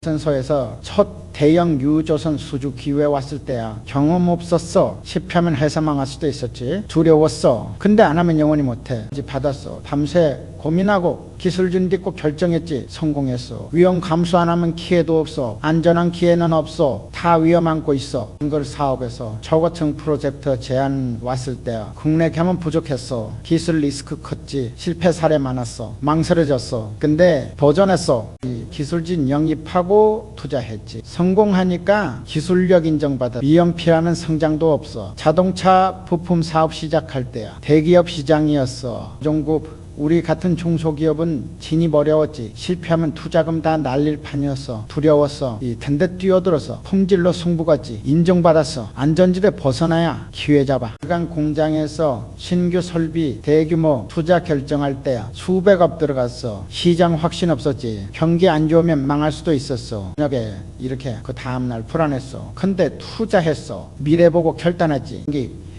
선소에서 첫 대형 유조선 수주 기후에 왔을 때야. 경험 없었어. 실패하면 회사 망할 수도 있었지. 두려웠어. 근데 안 하면 영원히 못해. 이제 받았어. 밤새 고민하고 기술 준비고 결정했지. 성공했어. 위험 감수 안 하면 기회도 없어. 안전한 기회는 없어. 다 위험 안고 있어. 이걸 사업에서 저 같은 프로젝트 제안 왔을 때야. 국내 경험 부족했어. 기술 리스크 컸지. 실패 사례 많았어. 망설여졌어. 근데 도전했어. 기술진 영입하고 투자했지. 성공하니까 기술력 인정받아. 미연필하는 성장도 없어. 자동차 부품 사업 시작할 때야. 대기업 시장이었어. 종급 우리 같은 중소기업은 진입 어려웠지. 실패하면 투자금 다 날릴 판이었어. 두려웠어. 근데 뛰어들어서 품질로 승부갔지. 인정받았어. 안전지대 벗어나야 기회 잡아. 그간 공장에서 신규 설비 대규모 투자 결정할 때야. 수백억 들어갔어. 시장 확신 없었지. 경기 안 좋으면 망할 수도 있었어. 저녁에 이렇게 그 다음날 불안했어. 근데 투자했어. 미래 보고 결단했지.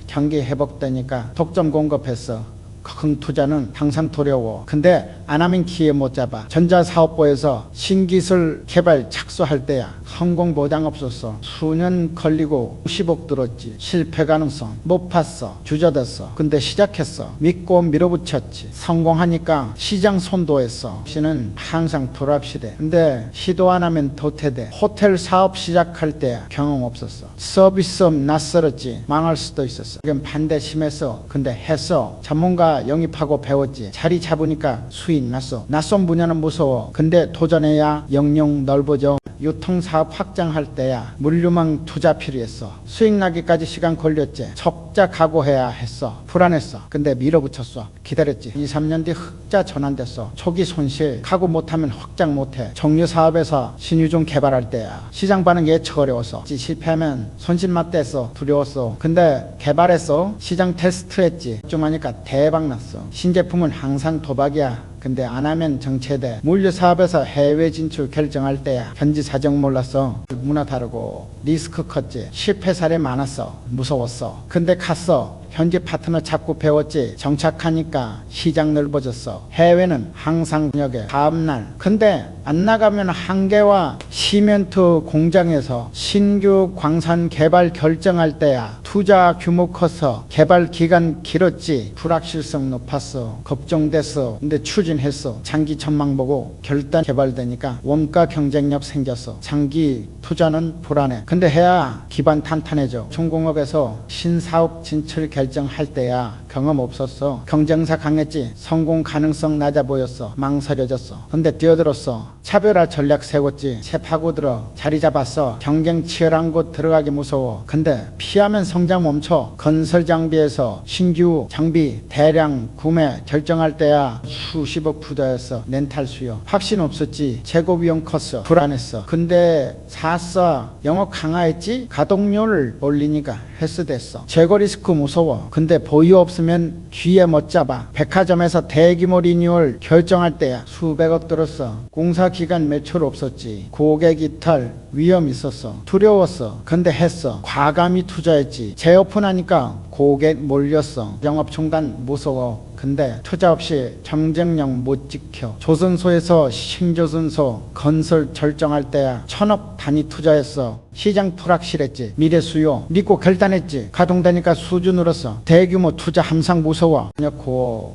경기 회복되니까 독점 공급했어. 큰 투자는 항상 두려워. 근데 안 하면 기회 못 잡아. 전자사업부에서 신기술 개발 착수할 때야. 성공 보장 없었어. 수년 걸리고 50억 들었지. 실패 가능성 못 봤어. 주저됐어. 근데 시작했어. 믿고 밀어붙였지. 성공하니까 시장 선도했어. 시는 항상 불합시대. 근데 시도 안 하면 도태돼. 호텔 사업 시작할 때 경험 없었어. 서비스업 낯설었지. 망할 수도 있었어. 그건 반대 심했어. 근데 했어. 전문가 영입하고 배웠지. 자리 잡으니까 수익 났어. 낯선 분야는 무서워. 근데 도전해야 영역 넓어져. 유통사업 확장할 때야. 물류망 투자 필요했어. 수익 나기까지 시간 걸렸지. 적자 각오해야 했어. 불안했어. 근데 밀어붙였어. 기다렸지. 2, 3년 뒤 흑자 전환됐어. 초기 손실. 각오 못하면 확장 못해. 정유사업에서 신유종 개발할 때야. 시장 반응 예측 어려웠어. 실패하면 손실 맞댔어. 두려웠어. 근데 개발했어. 시장 테스트했지. 좀 하니까 대박 났어. 신제품은 항상 도박이야. 근데 안 하면 정체돼. 물류사업에서 해외 진출 결정할 때야. 현지 사정 몰랐어. 문화 다르고 리스크 컸지. 실패 사례 많았어. 무서웠어. 근데 갔어. 현지 파트너 잡고 배웠지. 정착하니까 시장 넓어졌어. 해외는 항상 저녁에 다음날. 근데 안 나가면 한계와 시멘트 공장에서 신규 광산 개발 결정할 때야. 투자 규모 커서 개발 기간 길었지. 불확실성 높았어. 걱정됐어. 근데 추진했어. 장기 전망 보고 결단 개발되니까 원가 경쟁력 생겼어. 장기 투자는 불안해. 근데 해야 기반 탄탄해져. 중공업에서 신사업 진출 결정할 때야. 경험 없었어. 경쟁사 강했지. 성공 가능성 낮아 보였어. 망설여졌어. 근데 뛰어들었어. 차별화 전략 세웠지. 새 파고들어. 자리 잡았어. 경쟁 치열한 곳 들어가기 무서워. 근데 피하면 성장 멈춰. 건설 장비에서 신규 장비 대량 구매 결정할 때야. 수십억 투자했어. 렌탈 수요. 확신 없었지. 재고 비용 컸어. 불안했어. 근데 샀어. 영업 강화했지. 가동률을 올리니까 횟수됐어. 재고 리스크 무서워. 근데 보유 없으면 귀에 못 잡아. 백화점에서 대규모 리뉴얼 결정할 때야. 수백억 들었어. 공사 기간 매출 없었지. 고객 이탈 위험 있었어. 두려웠어. 근데 했어. 과감히 투자했지. 재오픈하니까 고객 몰렸어. 영업 중단 무서워. 근데 투자 없이 경쟁력 못 지켜. 조선소에서 신조선소 건설 결정할 때야. 1000억 단위 투자했어. 시장 불확실했지. 미래 수요 믿고 결단했지. 가동되니까 수주 늘었어. 대규모 투자 항상 무서워.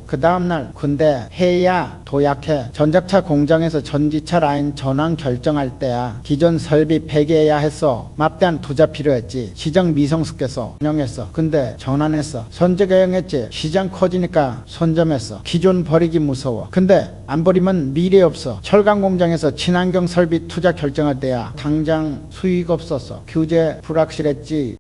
그 다음날 근데 해야 도약해. 전자차 공장에서 전기차 라인 전환 결정할 때야. 기존 설비 폐기해야 했어. 막대한 투자 필요했지. 시장 미성숙해서 운영했어. 근데 전환했어. 선제 경영했지. 시장 커지니까 선점했어. 기존 버리기 무서워. 근데 안 버리면 미래 없어. 철강 공장에서 친환경 설비 투자 결정할 때야. 당장 수익 없었어. 규제 불확실했지.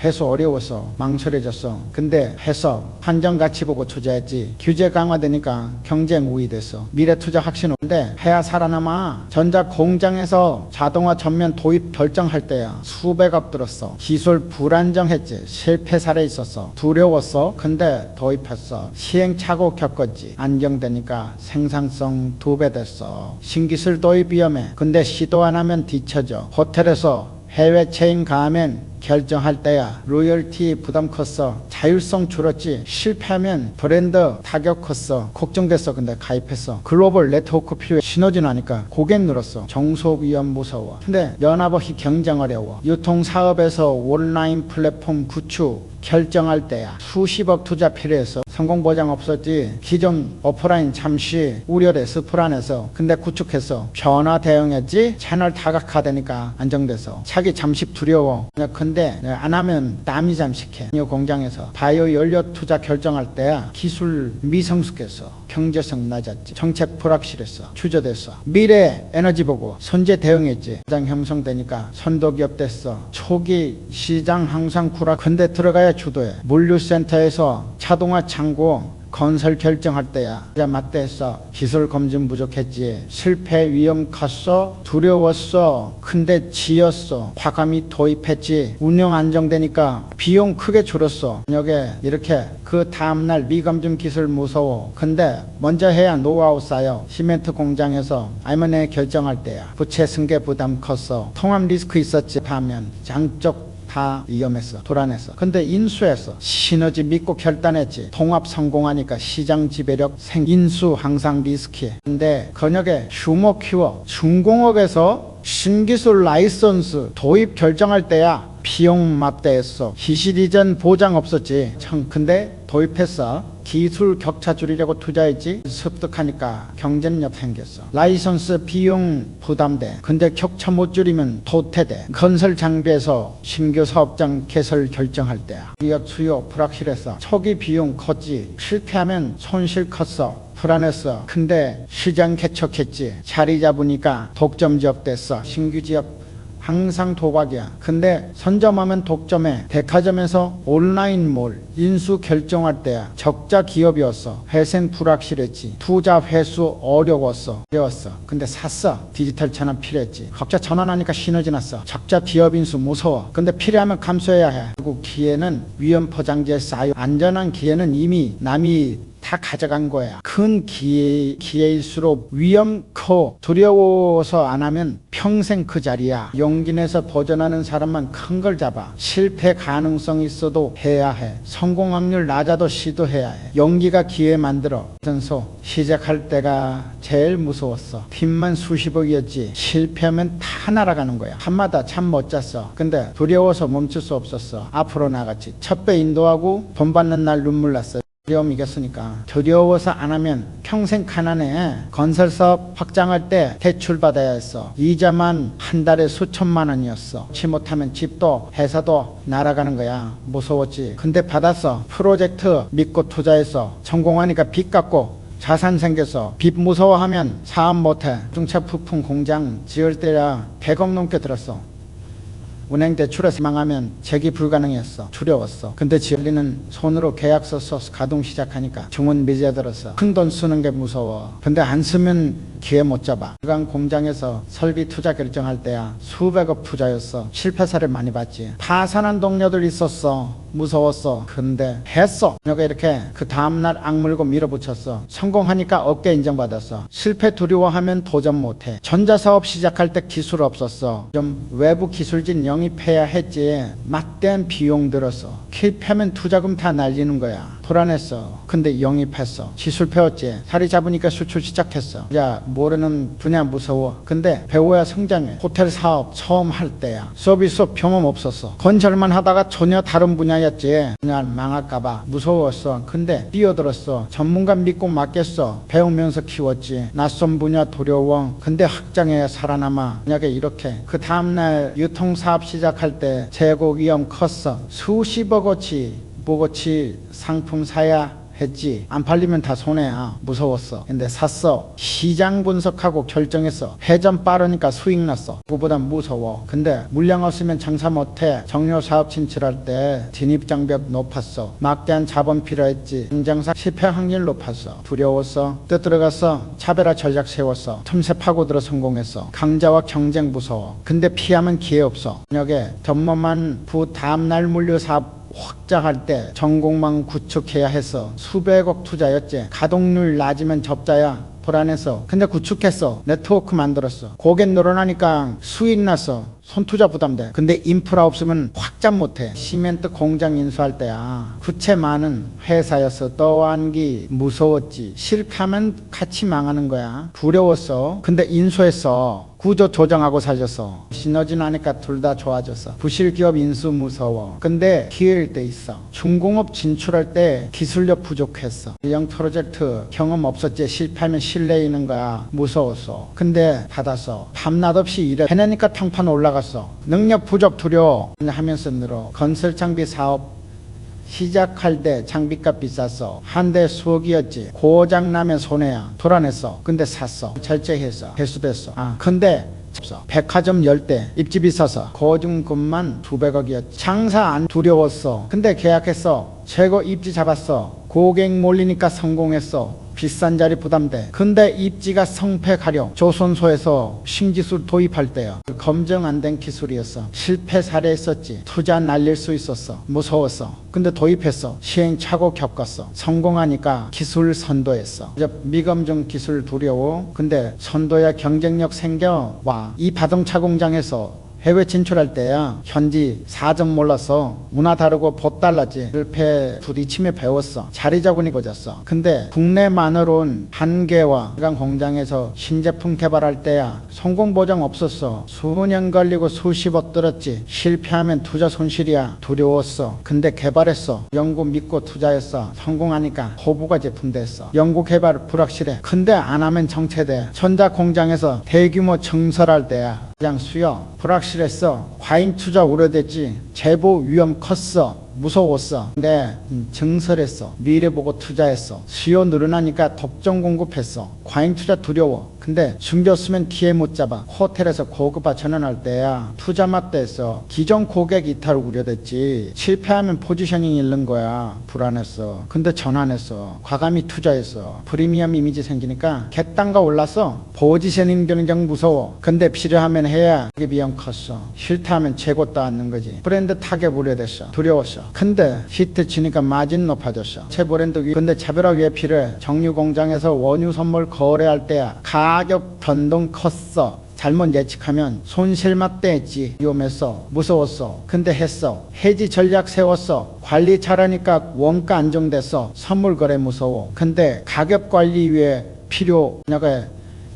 해소 어려웠어. 망설여졌어. 근데 해서 한정 가치 보고 투자했지. 규제 강화되니까 경쟁 우위 됐어. 미래 투자 확신 없는데 해야 살아남아. 전자 공장에서 자동화 전면 도입 결정할 때야. 수백억 들었어. 기술 불안정했지. 실패 사례 있었어. 두려웠어. 근데 도입했어. 시행착오 겪었지. 안정되니까 생산성 2배 됐어. 신기술 도입 위험해. 근데 시도 안 하면 뒤처져. 호텔에서 해외 체인 가면 결정할 때야 로열티 부담 컸어. 자율성 줄었지. 실패하면 브랜드 타격 컸어. 걱정됐어. 근데 가입했어. 글로벌 네트워크 필요해. 시너지 나니까 고객 늘었어. 정속 위험 무서워. 근데 연합이 경쟁 어려워. 유통사업에서 온라인 플랫폼 구축 결정할 때야 수십억 투자 필요해서 성공 보장 없었지. 기존 오프라인 잠시 우려돼서 불안해서 근데 구축해서 변화 대응했지. 채널 다각화되니까 안정돼서 차기 잠시 두려워. 근데 안 하면 남이 잠식해. 이 공장에서 바이오 연료 투자 결정할 때야 기술 미성숙해서 경제성 낮았지. 정책 불확실했어. 추저됐어. 미래 에너지 보고 선제 대응했지. 시장 형성되니까 선도기업 됐어. 초기 시장 항상 구락. 근데 들어가야 주도해. 물류센터에서 자동화 창고 건설 결정할 때야 맞대했어. 기술 검증 부족했지. 실패 위험 컸어. 두려웠어. 근데 지었어. 과감히 도입했지. 운영 안정되니까 비용 크게 줄었어. 여기에 이렇게 그 다음날 미검증 기술 무서워. 근데 먼저 해야 노하우 쌓여. 시멘트 공장에서 M&A 결정할 때야 부채 승계 부담 컸어. 통합 리스크 있었지. 하면 장쪽 다 위험했어. 불안했어. 근데 인수했어. 시너지 믿고 결단했지. 통합 성공하니까 시장 지배력 인수 항상 리스키해. 근데 건역에 규모 키워. 중공업에서 신기술 라이선스 도입 결정할 때야 비용 맞대했어. 시실 이전 보장 없었지. 근데 도입했어. 기술 격차 줄이려고 투자했지. 습득하니까 경쟁력 생겼어. 라이선스 비용 부담돼. 근데 격차 못 줄이면 도태돼. 건설 장비에서 신규 사업장 개설 결정할 때야 기업 수요 불확실했어. 초기 비용 컸지. 실패하면 손실 컸어. 불안했어. 근데 시장 개척했지. 자리 잡으니까 독점 지역 됐어. 신규 지역 항상 도박이야. 근데 선점하면 독점해. 백화점에서 온라인몰 인수 결정할 때야 적자 기업이었어. 회생 불확실했지. 투자 회수 어려웠어. 근데 샀어. 디지털 전환 필요했지. 각자 전환하니까 시너지 났어. 적자 기업 인수 무서워. 근데 필요하면 감수해야 해. 그리고 기회는 위험 포장지에 쌓여. 안전한 기회는 이미 남이 다 가져간 거야. 큰 기회일수록 위험 커. 두려워서 안 하면 평생 그 자리야. 용기 내서 도전하는 사람만 큰 걸 잡아. 실패 가능성 있어도 해야 해. 성공 확률 낮아도 시도해야 해. 용기가 기회 만들어. 선소 시작할 때가 제일 무서웠어. 팀만 수십억이었지. 실패하면 다 날아가는 거야. 한마다 참 못 잤어. 근데 두려워서 멈출 수 없었어. 앞으로 나갔지. 첫 배 인도하고 돈 받는 날 눈물 났어. 두려움 이겼으니까. 두려워서 안 하면 평생 가난해. 건설사업 확장할 때 대출 받아야 했어. 이자만 한 달에 수천만 원이었어. 치 못하면 집도 회사도 날아가는 거야. 무서웠지. 근데 받았어. 프로젝트 믿고 투자했어. 성공하니까 빚 갚고 자산 생겨서. 빚 무서워하면 사업 못해. 중차 부품 공장 지을 때야 100억 넘게 들었어. 은행 대출에서 망하면 재기 불가능했어. 두려웠어. 근데 지을리는 손으로 계약서 써서 가동 시작하니까 중원 미제 들었어. 큰 돈 쓰는 게 무서워. 근데 안 쓰면 기회 못 잡아. 일간 공장에서 설비 투자 결정할 때야 수백억 투자였어. 실패 사례 많이 봤지. 파산한 동료들 있었어. 무서웠어. 근데 했어. 내가 이렇게 그 다음날 악물고 밀어붙였어. 성공하니까 어깨 인정받았어. 실패 두려워하면 도전 못해. 전자사업 시작할 때 기술 없었어. 좀 외부 기술진 영입해야 했지. 막대한 비용 들었어. 실패하면 투자금 다 날리는 거야. 불안했어. 근데 영입했어. 기술 배웠지. 자리 잡으니까 수출 시작했어. 야, 모르는 분야 무서워. 근데 배워야 성장해. 호텔 사업 처음 할 때야 서비스 경험 없었어. 건설만 하다가 전혀 다른 분야였지. 그냥 망할까봐 무서웠어. 근데 뛰어들었어. 전문가 믿고 맡겼어. 배우면서 키웠지. 낯선 분야 두려워. 근데 확장해야 살아남아. 만약에 이렇게 그 다음날 유통사업 시작할 때 재고 위험 컸어. 수십억어치 뭐고치 상품 사야 했지. 안 팔리면 다 손해야. 무서웠어. 근데 샀어. 시장 분석하고 결정했어. 회전 빠르니까 수익 났어. 그보다 무서워. 근데 물량 없으면 장사 못해. 정료 사업 진출할 때 진입 장벽 높았어. 막대한 자본 필요했지. 경쟁사 실패 확률 높았어. 두려웠어. 또 들어갔어. 차별화 전략 세웠어. 틈새 파고들어 성공했어. 강자와 경쟁 무서워. 근데 피하면 기회 없어. 저녁에 전문만 부 다음날 물류 사업 확장할 때 전공망 구축해야 해서 수백억 투자였지. 가동률 낮으면 접자야. 불안해서. 근데 구축했어. 네트워크 만들었어. 고객 늘어나니까 수익 났어. 손투자 부담돼. 근데 인프라 없으면 확장 못해. 시멘트 공장 인수할 때야 부채 많은 회사였어. 떠안기 무서웠지. 실패하면 같이 망하는 거야. 두려웠어. 근데 인수했어. 구조 조정하고 살렸어. 시너지 나니까 둘 다 좋아졌어. 부실기업 인수 무서워. 근데 기회일 때 있어. 중공업 진출할 때 기술력 부족했어. 영 프로젝트 경험 없었지. 실패하면 실내 있는 거야. 무서웠어. 근데 받았어. 밤낮 없이 일해. 해내니까 평판 올라갔어. 능력 부족 두려워 하면서 늘어. 건설 장비 사업 시작할 때 장비값 비쌌어. 한 대 수억이었지. 고장 나면 손해야. 돌아냈어. 근데 샀어. 절제했어. 회수됐어. 근데 백화점 10대 입지 있어서 고증금만 200억이었지. 장사 안 두려웠어. 근데 계약했어. 최고 입지 잡았어. 고객 몰리니까 성공했어. 비싼 자리 부담돼. 근데 입지가 성패 가려. 조선소에서 신기술 도입할 때야. 검증 안 된 기술이었어. 실패 사례 있었지. 투자 날릴 수 있었어. 무서웠어. 근데 도입했어. 시행착오 겪었어. 성공하니까 기술 선도했어. 이제 미검증 기술 두려워. 근데 선도야 경쟁력 생겨와. 이 자동차 공장에서 해외 진출할 때야 현지 사정 몰랐어. 문화 다르고 법 달랐지. 실패 부딪히며 배웠어. 자리 잡으니 꽂았어. 근데 국내만으론 한계와 일간 공장에서 신제품 개발할 때야 성공 보장 없었어. 수년 걸리고 수십억 들었지. 실패하면 투자 손실이야. 두려웠어. 근데 개발했어. 연구 믿고 투자했어. 성공하니까 호부가 제품 됐어. 연구 개발 불확실해. 근데 안 하면 정체돼. 전자 공장에서 대규모 증설할 때야 그냥 수요. 불확실했어. 과잉 투자 우려됐지. 재보 위험 컸어. 무서웠어. 근데 증설했어. 미래 보고 투자했어. 수요 늘어나니까 독점 공급했어. 과잉 투자 두려워. 근데 숨겼으면 기회 못 잡아. 호텔에서 고급화 전환할 때야 투자 맞대했어. 기존 고객 이탈 우려됐지. 실패하면 포지셔닝 잃는 거야. 불안했어. 근데 전환했어. 과감히 투자했어. 프리미엄 이미지 생기니까 객단가 올랐어. 포지셔닝 경쟁 무서워. 근데 필요하면 해야 그게 비용 컸어. 싫다 하면 재고 따왔는 거지. 브랜드 타격 우려됐어. 두려웠어. 근데 히트 치니까 마진 높아졌어. 제 브랜드 근데 차별화 왜 필요해? 정유 공장에서 원유 선물 거래할 때야 가격 변동 컸어. 잘못 예측하면 손실 맞대했지. 위험했어. 무서웠어. 근데 했어. 해지 전략 세웠어. 관리 잘하니까 원가 안정됐어. 선물 거래 무서워. 근데 가격 관리 위해 필요냐가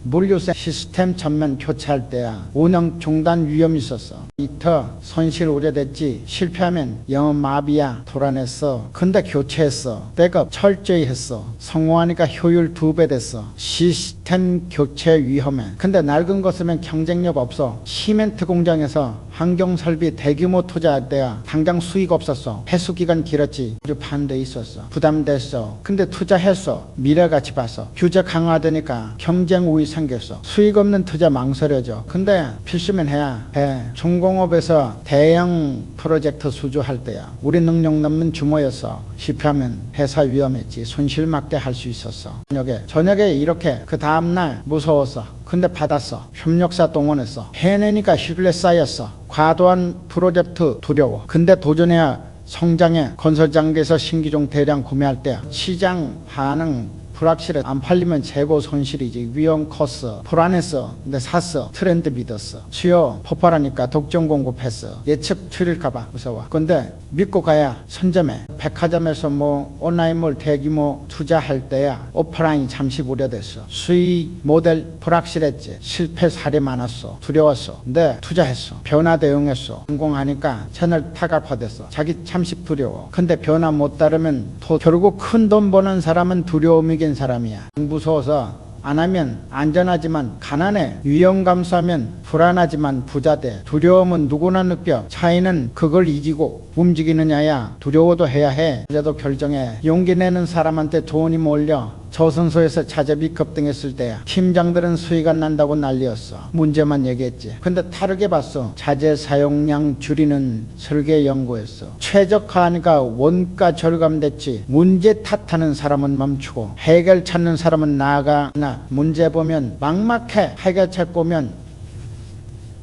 물류세 시스템 전면 교체할 때야 운영 중단 위험이 있었어. 이터 손실 우려됐지. 실패하면 영업 마비야. 돌아냈어. 근데 교체했어. 백업 철저히 했어. 성공하니까 효율 2배 됐어. 시스템 교체 위험해. 근데 낡은 거 쓰면 경쟁력 없어. 시멘트 공장에서 환경설비 대규모 투자할 때야 당장 수익 없었어. 회수기간 길었지. 아주 반대 있었어. 부담됐어. 근데 투자했어. 미래가치 봤어. 규제 강화되니까 경쟁 우위 생겼어. 수익 없는 투자 망설여져. 근데 필수면 해야 해. 중공업에서 대형 프로젝트 수주할 때야 우리 능력 넘는 규모였어. 실패하면 회사 위험했지. 손실 막대 할 수 있었어. 저녁에 이렇게 그 다음날 무서웠어. 근데 받았어. 협력사 동원했어. 해내니까 신뢰 쌓였어. 과도한 프로젝트 두려워. 근데 도전해야 성장해. 건설장비에서 신기종 대량 구매할 때 시장 반응 불확실해. 안 팔리면 재고 손실이지. 위험 컸어. 불안했어. 근데 샀어. 트렌드 믿었어. 수요 폭발하니까 독점 공급했어. 예측 틀릴까봐 무서워. 근데 믿고 가야 선점해. 백화점에서 온라인몰 대규모 투자할 때야 오프라인이 잠시 우려됐어. 수익 모델 불확실했지. 실패 사례 많았어. 두려웠어. 근데 투자했어. 변화 대응했어. 성공하니까 채널 타격받았어. 자기 잠시 두려워. 근데 변화 못 따르면 결국 큰 돈 버는 사람은 두려움이긴 사람이야. 무서워서 안 하면 안전하지만 가난해. 위험 감수하면 불안하지만 부자 돼. 두려움은 누구나 느껴. 차이는 그걸 이기고 움직이느냐야. 두려워도 해야 해. 이제도 결정해. 용기 내는 사람한테 돈이 몰려. 조선소에서 자재비 급등했을 때야 팀장들은 수익 안 난다고 난리였어. 문제만 얘기했지. 근데 다르게 봤어. 자재 사용량 줄이는 설계 연구했어. 최적화하니까 원가 절감됐지. 문제 탓하는 사람은 멈추고 해결 찾는 사람은 나아가. 문제 보면 막막해. 해결 찾고면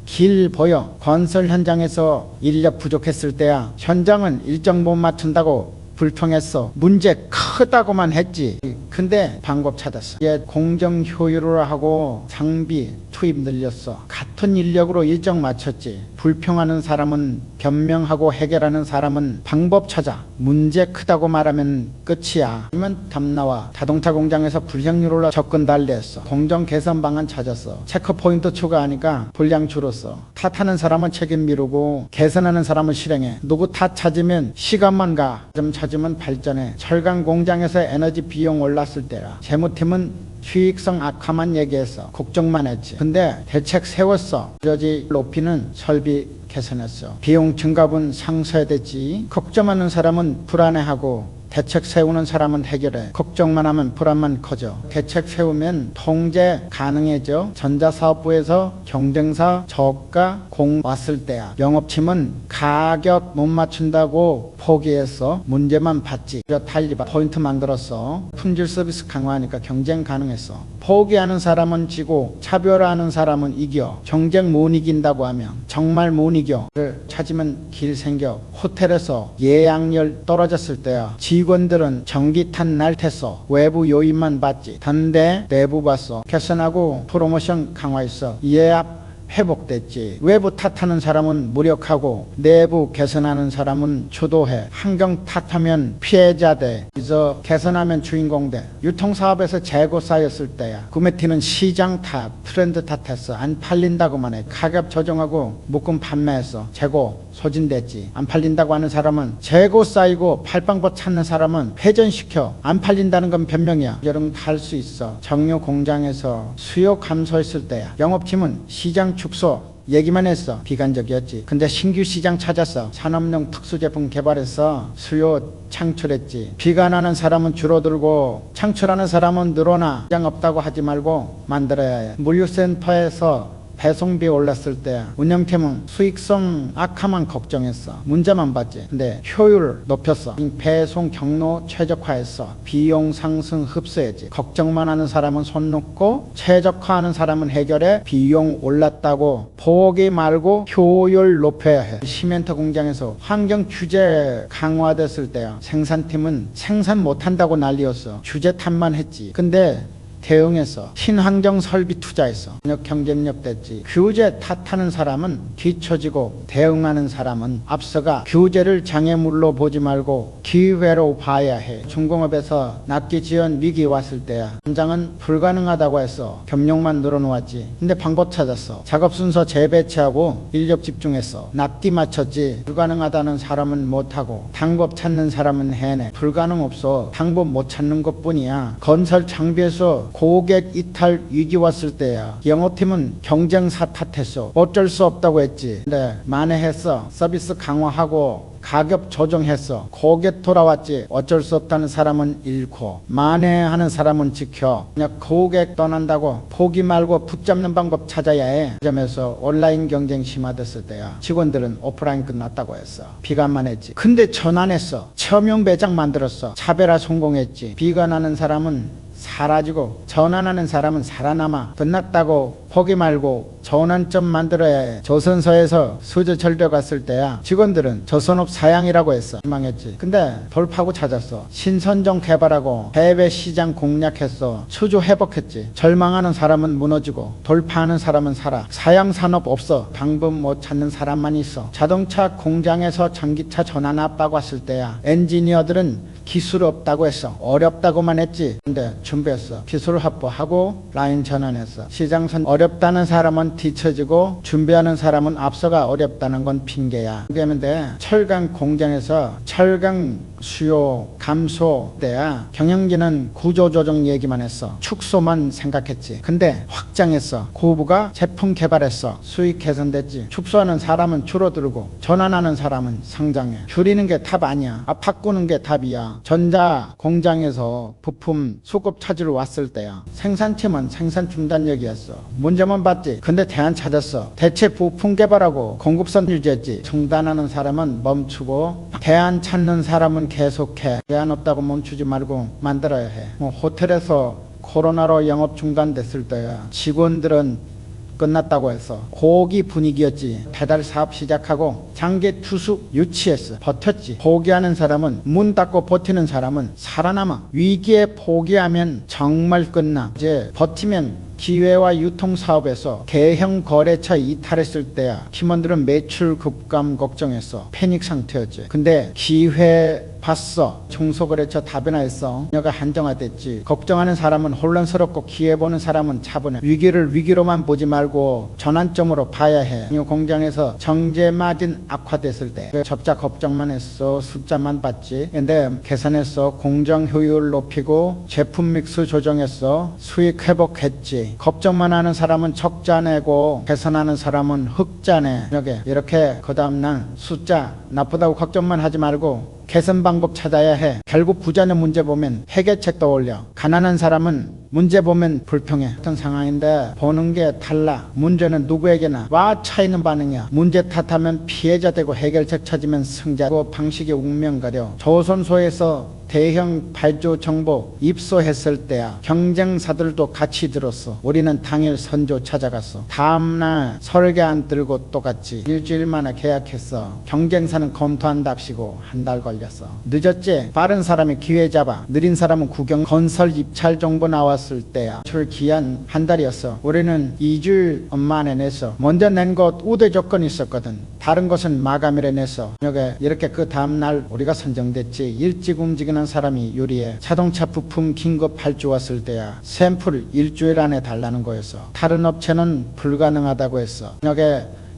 길 보여. 건설 현장에서 인력 부족했을 때야 현장은 일정 못 맞춘다고 불평했어. 문제 크다고만 했지. 근데 방법 찾았어. 이게 공정 효율을 하고 장비 투입 늘렸어. 같은 인력으로 일정 맞췄지. 불평하는 사람은 변명하고 해결하는 사람은 방법 찾아. 문제 크다고 말하면 끝이야. 아니면 답 나와. 자동차 공장에서 불량률로 접근 달리했어. 공정 개선 방안 찾았어. 체크포인트 추가하니까 불량 줄었어. 탓하는 사람은 책임 미루고 개선하는 사람은 실행해. 누구 탓 찾으면 시간만 가. 좀 찾으면 발전해. 철강 공장에서 에너지 비용 올랐을 때라. 재무팀은 수익성 악화만 얘기했어. 걱정만 했지. 근데 대책 세웠어. 에너지 높이는 설비 개선했어. 비용 증가분 상쇄됐지. 걱정하는 사람은 불안해하고 대책 세우는 사람은 해결해. 걱정만 하면 불안만 커져. 대책 세우면 통제 가능해져. 전자사업부에서 경쟁사 저가 공 왔을 때야. 영업팀은 가격 못 맞춘다고 포기했어. 문제만 봤지. 달리바 포인트 만들었어. 품질 서비스 강화하니까 경쟁 가능했어. 포기하는 사람은 지고 차별화하는 사람은 이겨. 경쟁 못 이긴다고 하면 정말 못 이겨. 를 찾으면 길 생겨. 호텔에서 예약률 떨어졌을 때야. 직원들은 전기 탄 날 탔어. 외부 요인만 봤지. 단데 내부 봤어. 개선하고 프로모션 강화했어. 예약 회복됐지. 외부 탓하는 사람은 무력하고 내부 개선하는 사람은 주도해. 환경 탓하면 피해자 돼. 그래서 개선하면 주인공 돼. 유통사업에서 재고 쌓였을 때야. 구매티는 시장 탓, 트렌드 탓했어. 안 팔린다고만 해. 가격 조정하고 묶음 판매했어. 재고 소진됐지. 안 팔린다고 하는 사람은 재고 쌓이고 팔 방법 찾는 사람은 회전시켜. 안 팔린다는 건 변명이야. 여러분 할 수 있어. 정유 공장에서 수요 감소했을 때야. 영업팀은 시장 축소 얘기만 했어. 비관적이었지. 근데 신규 시장 찾았어. 산업용 특수제품 개발해서 수요 창출했지. 비관하는 사람은 줄어들고 창출하는 사람은 늘어나. 시장 없다고 하지 말고 만들어야 해. 물류센터에서 배송비 올랐을 때 운영팀은 수익성 악화만 걱정했어. 문제만 봤지. 근데 효율 높였어. 배송 경로 최적화했어. 비용 상승 흡수했지. 걱정만 하는 사람은 손 놓고 최적화하는 사람은 해결해. 비용 올랐다고 포기 말고 효율 높여야 해. 시멘트 공장에서 환경 규제 강화됐을 때야. 생산팀은 생산 못한다고 난리였어. 규제 탓만 했지. 근데 대응해서 신환경 설비 투자했어. 경쟁력 됐지. 규제 탓하는 사람은 뒤처지고 대응하는 사람은 앞서가. 규제를 장애물로 보지 말고 기회로 봐야 해. 중공업에서 납기 지연 위기 왔을 때야. 현장은 불가능하다고 했어. 겸용만 늘어놓았지. 근데 방법 찾았어. 작업 순서 재배치하고 인력 집중했어. 납기 맞췄지. 불가능하다는 사람은 못하고 방법 찾는 사람은 해내. 불가능 없어. 방법 못 찾는 것뿐이야. 건설 장비에서 고객 이탈 위기 왔을 때야. 영업팀은 경쟁사 탓했어. 어쩔 수 없다고 했지. 근데 만회했어. 서비스 강화하고 가격 조정했어. 고객 돌아왔지. 어쩔 수 없다는 사람은 잃고 만회하는 사람은 지켜. 그냥 고객 떠난다고 포기 말고 붙잡는 방법 찾아야 해. 점에서 온라인 경쟁 심화됐을 때야. 직원들은 오프라인 끝났다고 했어. 비관만 했지. 근데 전환했어. 처명 배장 만들었어. 차별화 성공했지. 비관하는 사람은 사라지고 전환하는 사람은 살아남아. 끝났다고 포기 말고 전환점 만들어야 해. 조선소에서 수주 절벽 갔을 때야. 직원들은 조선업 사양이라고 했어. 희망했지. 근데 돌파구 찾았어. 신선종 개발하고 해외 시장 공략했어. 수주 회복했지. 절망하는 사람은 무너지고 돌파하는 사람은 살아. 사양 산업 없어. 방법 못 찾는 사람만 있어. 자동차 공장에서 전기차 전환 압박 왔을 때야. 엔지니어들은 기술 없다고 했어. 어렵다고만 했지. 근데 준비했어. 기술 확보하고 라인 전환했어. 시장선 어렵다는 사람은 뒤처지고 준비하는 사람은 앞서가. 어렵다는 건 핑계야. 그런데 철강 공장에서 철강 수요 감소 때야. 경영진은 구조조정 얘기만 했어. 축소만 생각했지. 근데 확장했어. 고부가 제품 개발했어. 수익 개선됐지. 축소하는 사람은 줄어들고 전환하는 사람은 성장해. 줄이는 게 답 아니야. 바꾸는 게 답이야. 전자 공장에서 부품 수급 찾으러 왔을 때야. 생산팀은 생산 중단 얘기했어. 문제만 봤지. 근데 대안 찾았어. 대체 부품 개발하고 공급선 유지했지. 중단하는 사람은 멈추고 대안 찾는 사람은 계속해. 대안 없다고 멈추지 말고 만들어야 해. 호텔에서 코로나로 영업 중단됐을 때야. 직원들은 끝났다고 했어. 고기 분위기였지. 배달 사업 시작하고 장기 투숙 유치했어. 버텼지. 포기하는 사람은 문 닫고 버티는 사람은 살아남아. 위기에 포기하면 정말 끝나. 이제 버티면 기회와 유통 사업에서 개형 거래처 이탈했을 때야 팀원들은 매출 급감 걱정했어. 패닉 상태였지. 근데 기회 봤어. 중소거래처 다변화했어. 여가 한정화됐지. 걱정하는 사람은 혼란스럽고 기회 보는 사람은 차분해. 위기를 위기로만 보지 말고 전환점으로 봐야 해. 이 공장에서 정제 마진 악화됐을 때 적자 걱정만 했어. 숫자만 봤지. 근데 계산했어. 공정 효율 높이고 제품 믹스 조정했어. 수익 회복했지. 걱정만 하는 사람은 적자 내고 계산하는 사람은 흑자 내. 이렇게 그 다음날 숫자 나쁘다고 걱정만 하지 말고 개선 방법 찾아야 해. 결국 부자는 문제 보면 해결책 떠올려. 가난한 사람은 문제 보면 불평해. 같은 상황인데 보는 게 달라. 문제는 누구에게나 와 차이는 반응이야. 문제 탓하면 피해자 되고 해결책 찾으면 승자. 그 방식이 운명가려. 조선소에서 대형 발조 정보 입소했을 때야 경쟁사들도 같이 들었어. 우리는 당일 선조 찾아갔어. 다음날 설계 안 들고 또 갔지. 일주일 만에 계약했어. 경쟁사는 검토한답시고 한 달 걸렸어. 늦었지. 빠른 사람이 기회 잡아. 느린 사람은 구경. 건설 입찰 정보 나왔을 때야 출 기한 한 달이었어. 우리는 2주일 만에 냈어. 먼저 낸 것 우대 조건이 있었거든. 다른 것은 마감일에 냈어. 이렇게 그 다음날 우리가 선정됐지. 일찍 움직이는 사람이 유리해. 자동차 부품 긴급 발주 왔을 때야 샘플 일주일 안에 달라는 거였어. 다른 업체는 불가능하다고 했어.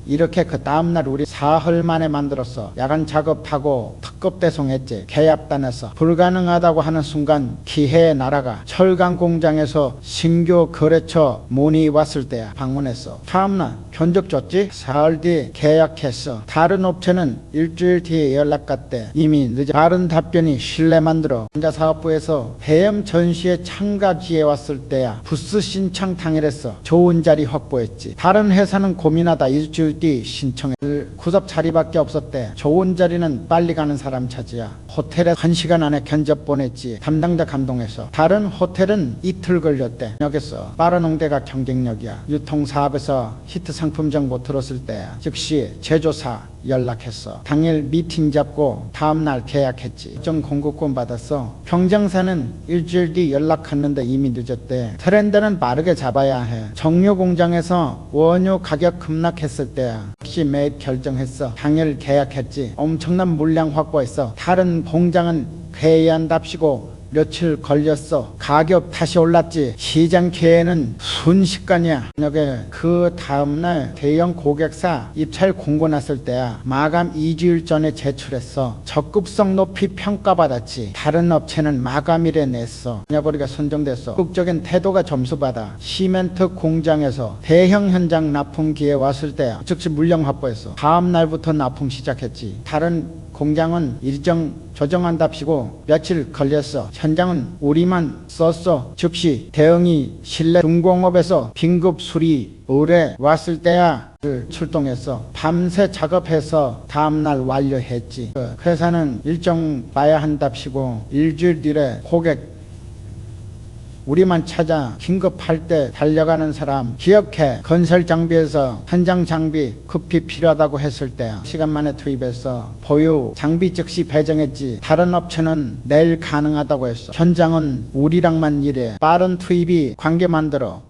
이렇게 그 다음날 우리 사흘 만에 만들었어. 야간 작업하고 특급 배송했지. 계약 따냈어. 불가능하다고 하는 순간 기회의 나라가 철강 공장에서 신규 거래처 문의 왔을 때야 방문했어. 다음날 견적 줬지. 사흘 뒤에 계약했어. 다른 업체는 일주일 뒤에 연락 갔대. 이미 늦어. 다른 답변이 신뢰 만들어. 혼자사업부에서 배염 전시회 참가 기회 왔을 때야 부스 신청 당일했어. 좋은 자리 확보했지. 다른 회사는 고민하다 일주일 뒤 신청해. 구섭 자리밖에 없었대. 좋은 자리는 빨리 가는 사람 차지야. 호텔에 1시간 안에 견적 보냈지. 담당자 감동해서. 다른 호텔은 이틀 걸렸대. 여기서 빠른 응대가 경쟁력이야. 유통사업에서 히트 상품 정보 들었을 때 즉시 제조사 연락했어. 당일 미팅 잡고 다음날 계약했지. 일정 공급권 받았어. 경쟁사는 일주일 뒤 연락했는데 이미 늦었대. 트렌드는 빠르게 잡아야 해. 정유 공장에서 원유 가격 급락했을 때 혹시 매입 결정했어. 당일 계약했지. 엄청난 물량 확보했어. 다른 공장은 회의한답시고 며칠 걸렸어. 가격 다시 올랐지. 시장 기회는 순식간이야. 그 다음날 대형 고객사 입찰 공고 났을 때야 마감 2주일 전에 제출했어. 적급성 높이 평가받았지. 다른 업체는 마감일에 냈어. 우리가 선정됐어. 적극적인 태도가 점수받아. 시멘트 공장에서 대형 현장 납품 기회 왔을 때야 즉시 물량 확보했어. 다음 날부터 납품 시작했지. 다른 공장은 일정 조정한답시고 며칠 걸렸어. 현장은 우리만 썼어. 즉시 대응이 실내 중공업에서 긴급 수리 의뢰 왔을 때야 출동했어. 밤새 작업해서 다음날 완료했지. 회사는 일정 봐야 한답시고 일주일 뒤에 고객 우리만 찾아 긴급할 때 달려가는 사람 기억해. 건설 장비에서 현장 장비 급히 필요하다고 했을 때 시간 만에 투입해서 보유 장비 즉시 배정했지. 다른 업체는 내일 가능하다고 했어. 현장은 우리랑만 일해. 빠른 투입이 관계 만들어.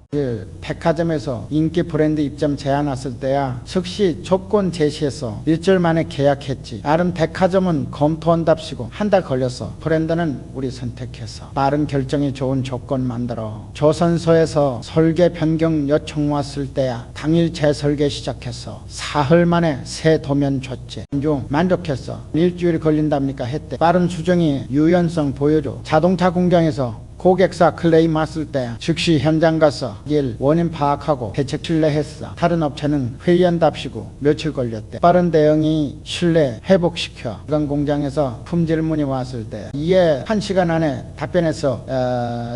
백화점에서 인기 브랜드 입점 제안 왔을 때야 즉시 조건 제시해서 일주일 만에 계약했지. 다른 백화점은 검토한답시고 한 달 걸렸어. 브랜드는 우리 선택했어. 빠른 결정이 좋은 조건 만들어. 조선소에서 설계 변경 요청 왔을 때야 당일 재설계 시작했어. 사흘 만에 새 도면 줬지. 만족했어. 일주일 걸린답니까 했대. 빠른 수정이 유연성 보여줘. 자동차 공장에서 고객사 클레임 왔을 때 즉시 현장 가서 일 원인 파악하고 대책 신뢰했어. 다른 업체는 회의한답시고 며칠 걸렸대. 빠른 대응이 신뢰 회복시켜. 이건 공장에서 품질 문의 왔을 때 이에 1시간 안에 답변해서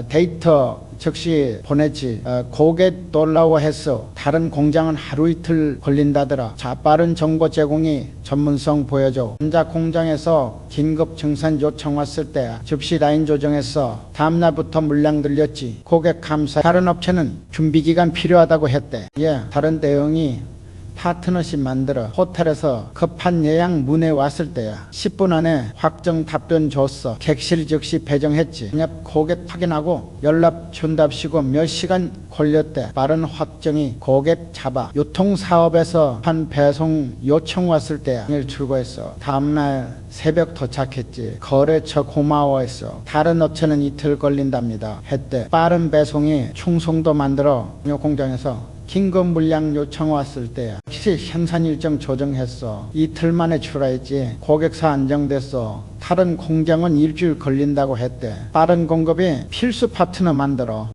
데이터 즉시 보냈지. 고객 놀라워했어. 다른 공장은 하루 이틀 걸린다더라. 자, 빠른 정보 제공이 전문성 보여줘. 혼자 공장에서 긴급 증산 요청 왔을 때 즉시 라인 조정했어. 다음날부터 물량 늘렸지. 고객 감사. 다른 업체는 준비기간 필요하다고 했대. 다른 대응이 파트너십 만들어 호텔에서 급한 예약 문의 왔을 때야 10분 안에 확정 답변 줬어. 객실 즉시 배정했지. 옆 고객 확인하고 연락 준답시고 몇 시간 걸렸대. 빠른 확정이 고객 잡아. 유통사업에서 한 배송 요청 왔을 때야 일 출고했어. 다음날 새벽 도착했지. 거래처 고마워했어. 다른 업체는 이틀 걸린답니다 했대. 빠른 배송이 충송도 만들어 요 공장에서 긴급 물량 요청 왔을 때야 혹시 생산 일정 조정했어. 이틀 만에 출하했지. 고객사 안정됐어. 다른 공장은 일주일 걸린다고 했대. 빠른 공급이 필수 파트너 만들어.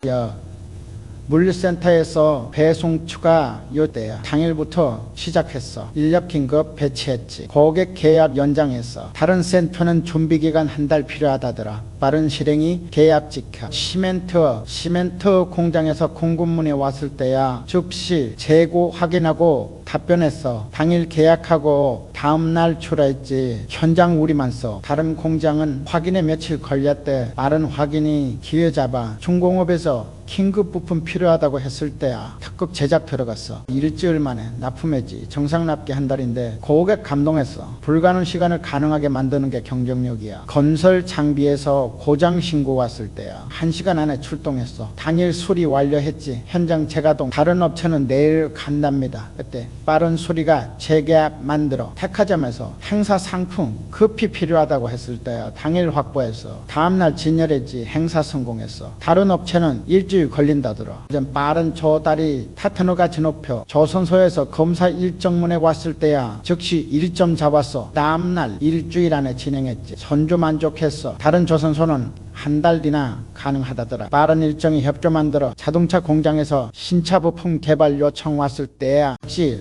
물류센터에서 배송 추가 요때야 당일부터 시작했어. 인력 긴급 배치했지. 고객 계약 연장했어. 다른 센터는 준비기간 한 달 필요하다더라. 빠른 실행이 계약 지켜. 시멘트 공장에서 공급문이 왔을 때야 즉시 재고 확인하고 답변했어. 당일 계약하고 다음날 출하했지. 현장 우리만 써. 다른 공장은 확인에 며칠 걸렸대. 빠른 확인이 기회 잡아. 중공업에서 긴급 부품 필요하다고 했을 때야 특급 제작 들어갔어. 일주일 만에 납품했지. 정상 납기 한 달인데 고객 감동했어. 불가능 시간을 가능하게 만드는 게 경쟁력이야. 건설 장비에서 고장 신고 왔을 때야 1시간 안에 출동했어. 당일 수리 완료했지. 현장 재가동. 다른 업체는 내일 간답니다. 그때 빠른 수리가 재계약 만들어. 백화점에서 행사 상품 급히 필요하다고 했을 때야 당일 확보했어. 다음날 진열했지. 행사 성공했어. 다른 업체는 일주일 걸린다더라. 이젠 빠른 조다리 파트너가 진업표. 조선소에서 검사 일정문에 왔을 때야 즉시 일점 잡았어. 다음날 일주일 안에 진행했지. 선주 만족했어. 다른 조선소는 한 달 뒤나 가능하다더라. 빠른 일정이 협조 만들어. 자동차 공장에서 신차 부품 개발 요청 왔을 때야 역시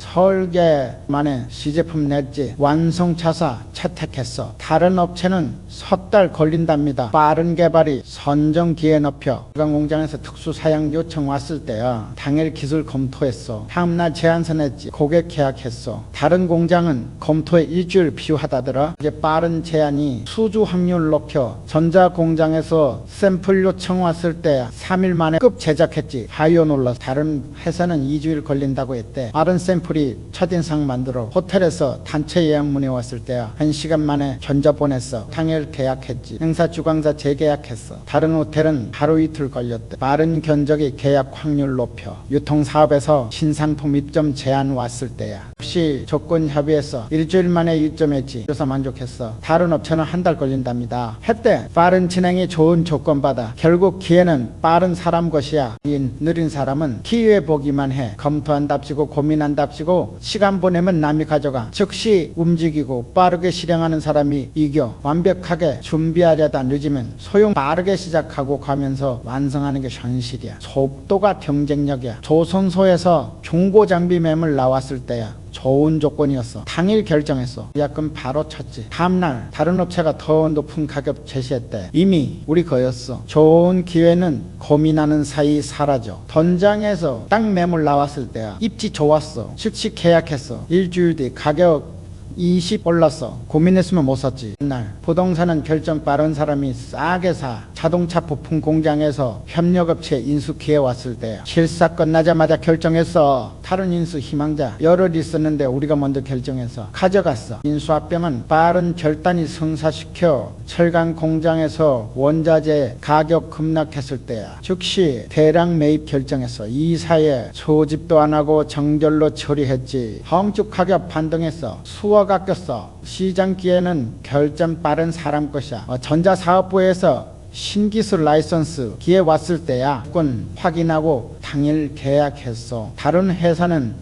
설계만에 시제품 냈지. 완성차사 채택했어. 다른 업체는 석 달 걸린답니다. 빠른 개발이 선정 기회 높여. 일반 공장에서 특수 사양 요청 왔을 때야 당일 기술 검토했어. 다음날 제안서 냈지. 고객 계약했어. 다른 공장은 검토에 일주일 필요하다더라. 이제 빠른 제안이 수주 확률 높여. 전자 공장에서 샘플 요청 왔을 때 3일 만에 급 제작했지. 하이어 놀라서. 다른 회사는 2주일 걸린다고 했대. 빠른 샘플이 첫인상 만들어. 호텔에서 단체 예약 문의 왔을 때야 1시간 만에 견적 보냈어. 당일 계약했지. 행사 주관자 재계약했어. 다른 호텔은 하루 이틀 걸렸대. 빠른 견적이 계약 확률 높여. 유통사업에서 신상품 입점 제안 왔을 때야 혹시 조건 협의해서 일주일 만에 입점했지. 그래서 만족했어. 다른 업체는 한 달 걸린답니다 했대. 빠른 진행이 좋은 조건 받아. 결국 기회는 빠른 사람 것이야. 이 느린 사람은 기회 보기만 해. 검토한답시고 고민한답시고 시간 보내면 남이 가져가. 즉시 움직이고 빠르게 실행하는 사람이 이겨. 완벽하게 준비하려다 늦으면 소용. 빠르게 시작하고 가면서 완성하는 게 현실이야. 속도가 경쟁력이야. 조선소에서 중고장비 매물 나왔을 때야 좋은 조건이었어. 당일 결정했어. 예약금 바로 쳤지. 다음날 다른 업체가 더 높은 가격 제시했대. 이미 우리 거였어. 좋은 기회는 고민하는 사이 사라져. 던장에서 딱 매물 나왔을 때야 입지 좋았어. 즉시 계약했어. 일주일 뒤 가격 20 올랐어. 고민했으면 못 샀지. 옛날 부동산은 결정 빠른 사람이 싸게 사. 자동차 부품 공장에서 협력업체 인수 기회 왔을 때 실사 끝나자마자 결정했어. 다른 인수 희망자 여럿 있었는데 우리가 먼저 결정해서 가져갔어. 인수합병은 빠른 결단이 성사시켜. 철강 공장에서 원자재 가격 급락했을 때야 즉시 대량 매입 결정했어. 이사에 소집도 안 하고 정절로 처리했지. 다음 주 가격 반등했어. 수억 아꼈어. 시장 기회는 결정 빠른 사람 것이야. 전자사업부에서 신기술 라이선스 기회 왔을 때야 조건 확인하고 당일 계약했어. 다른 회사는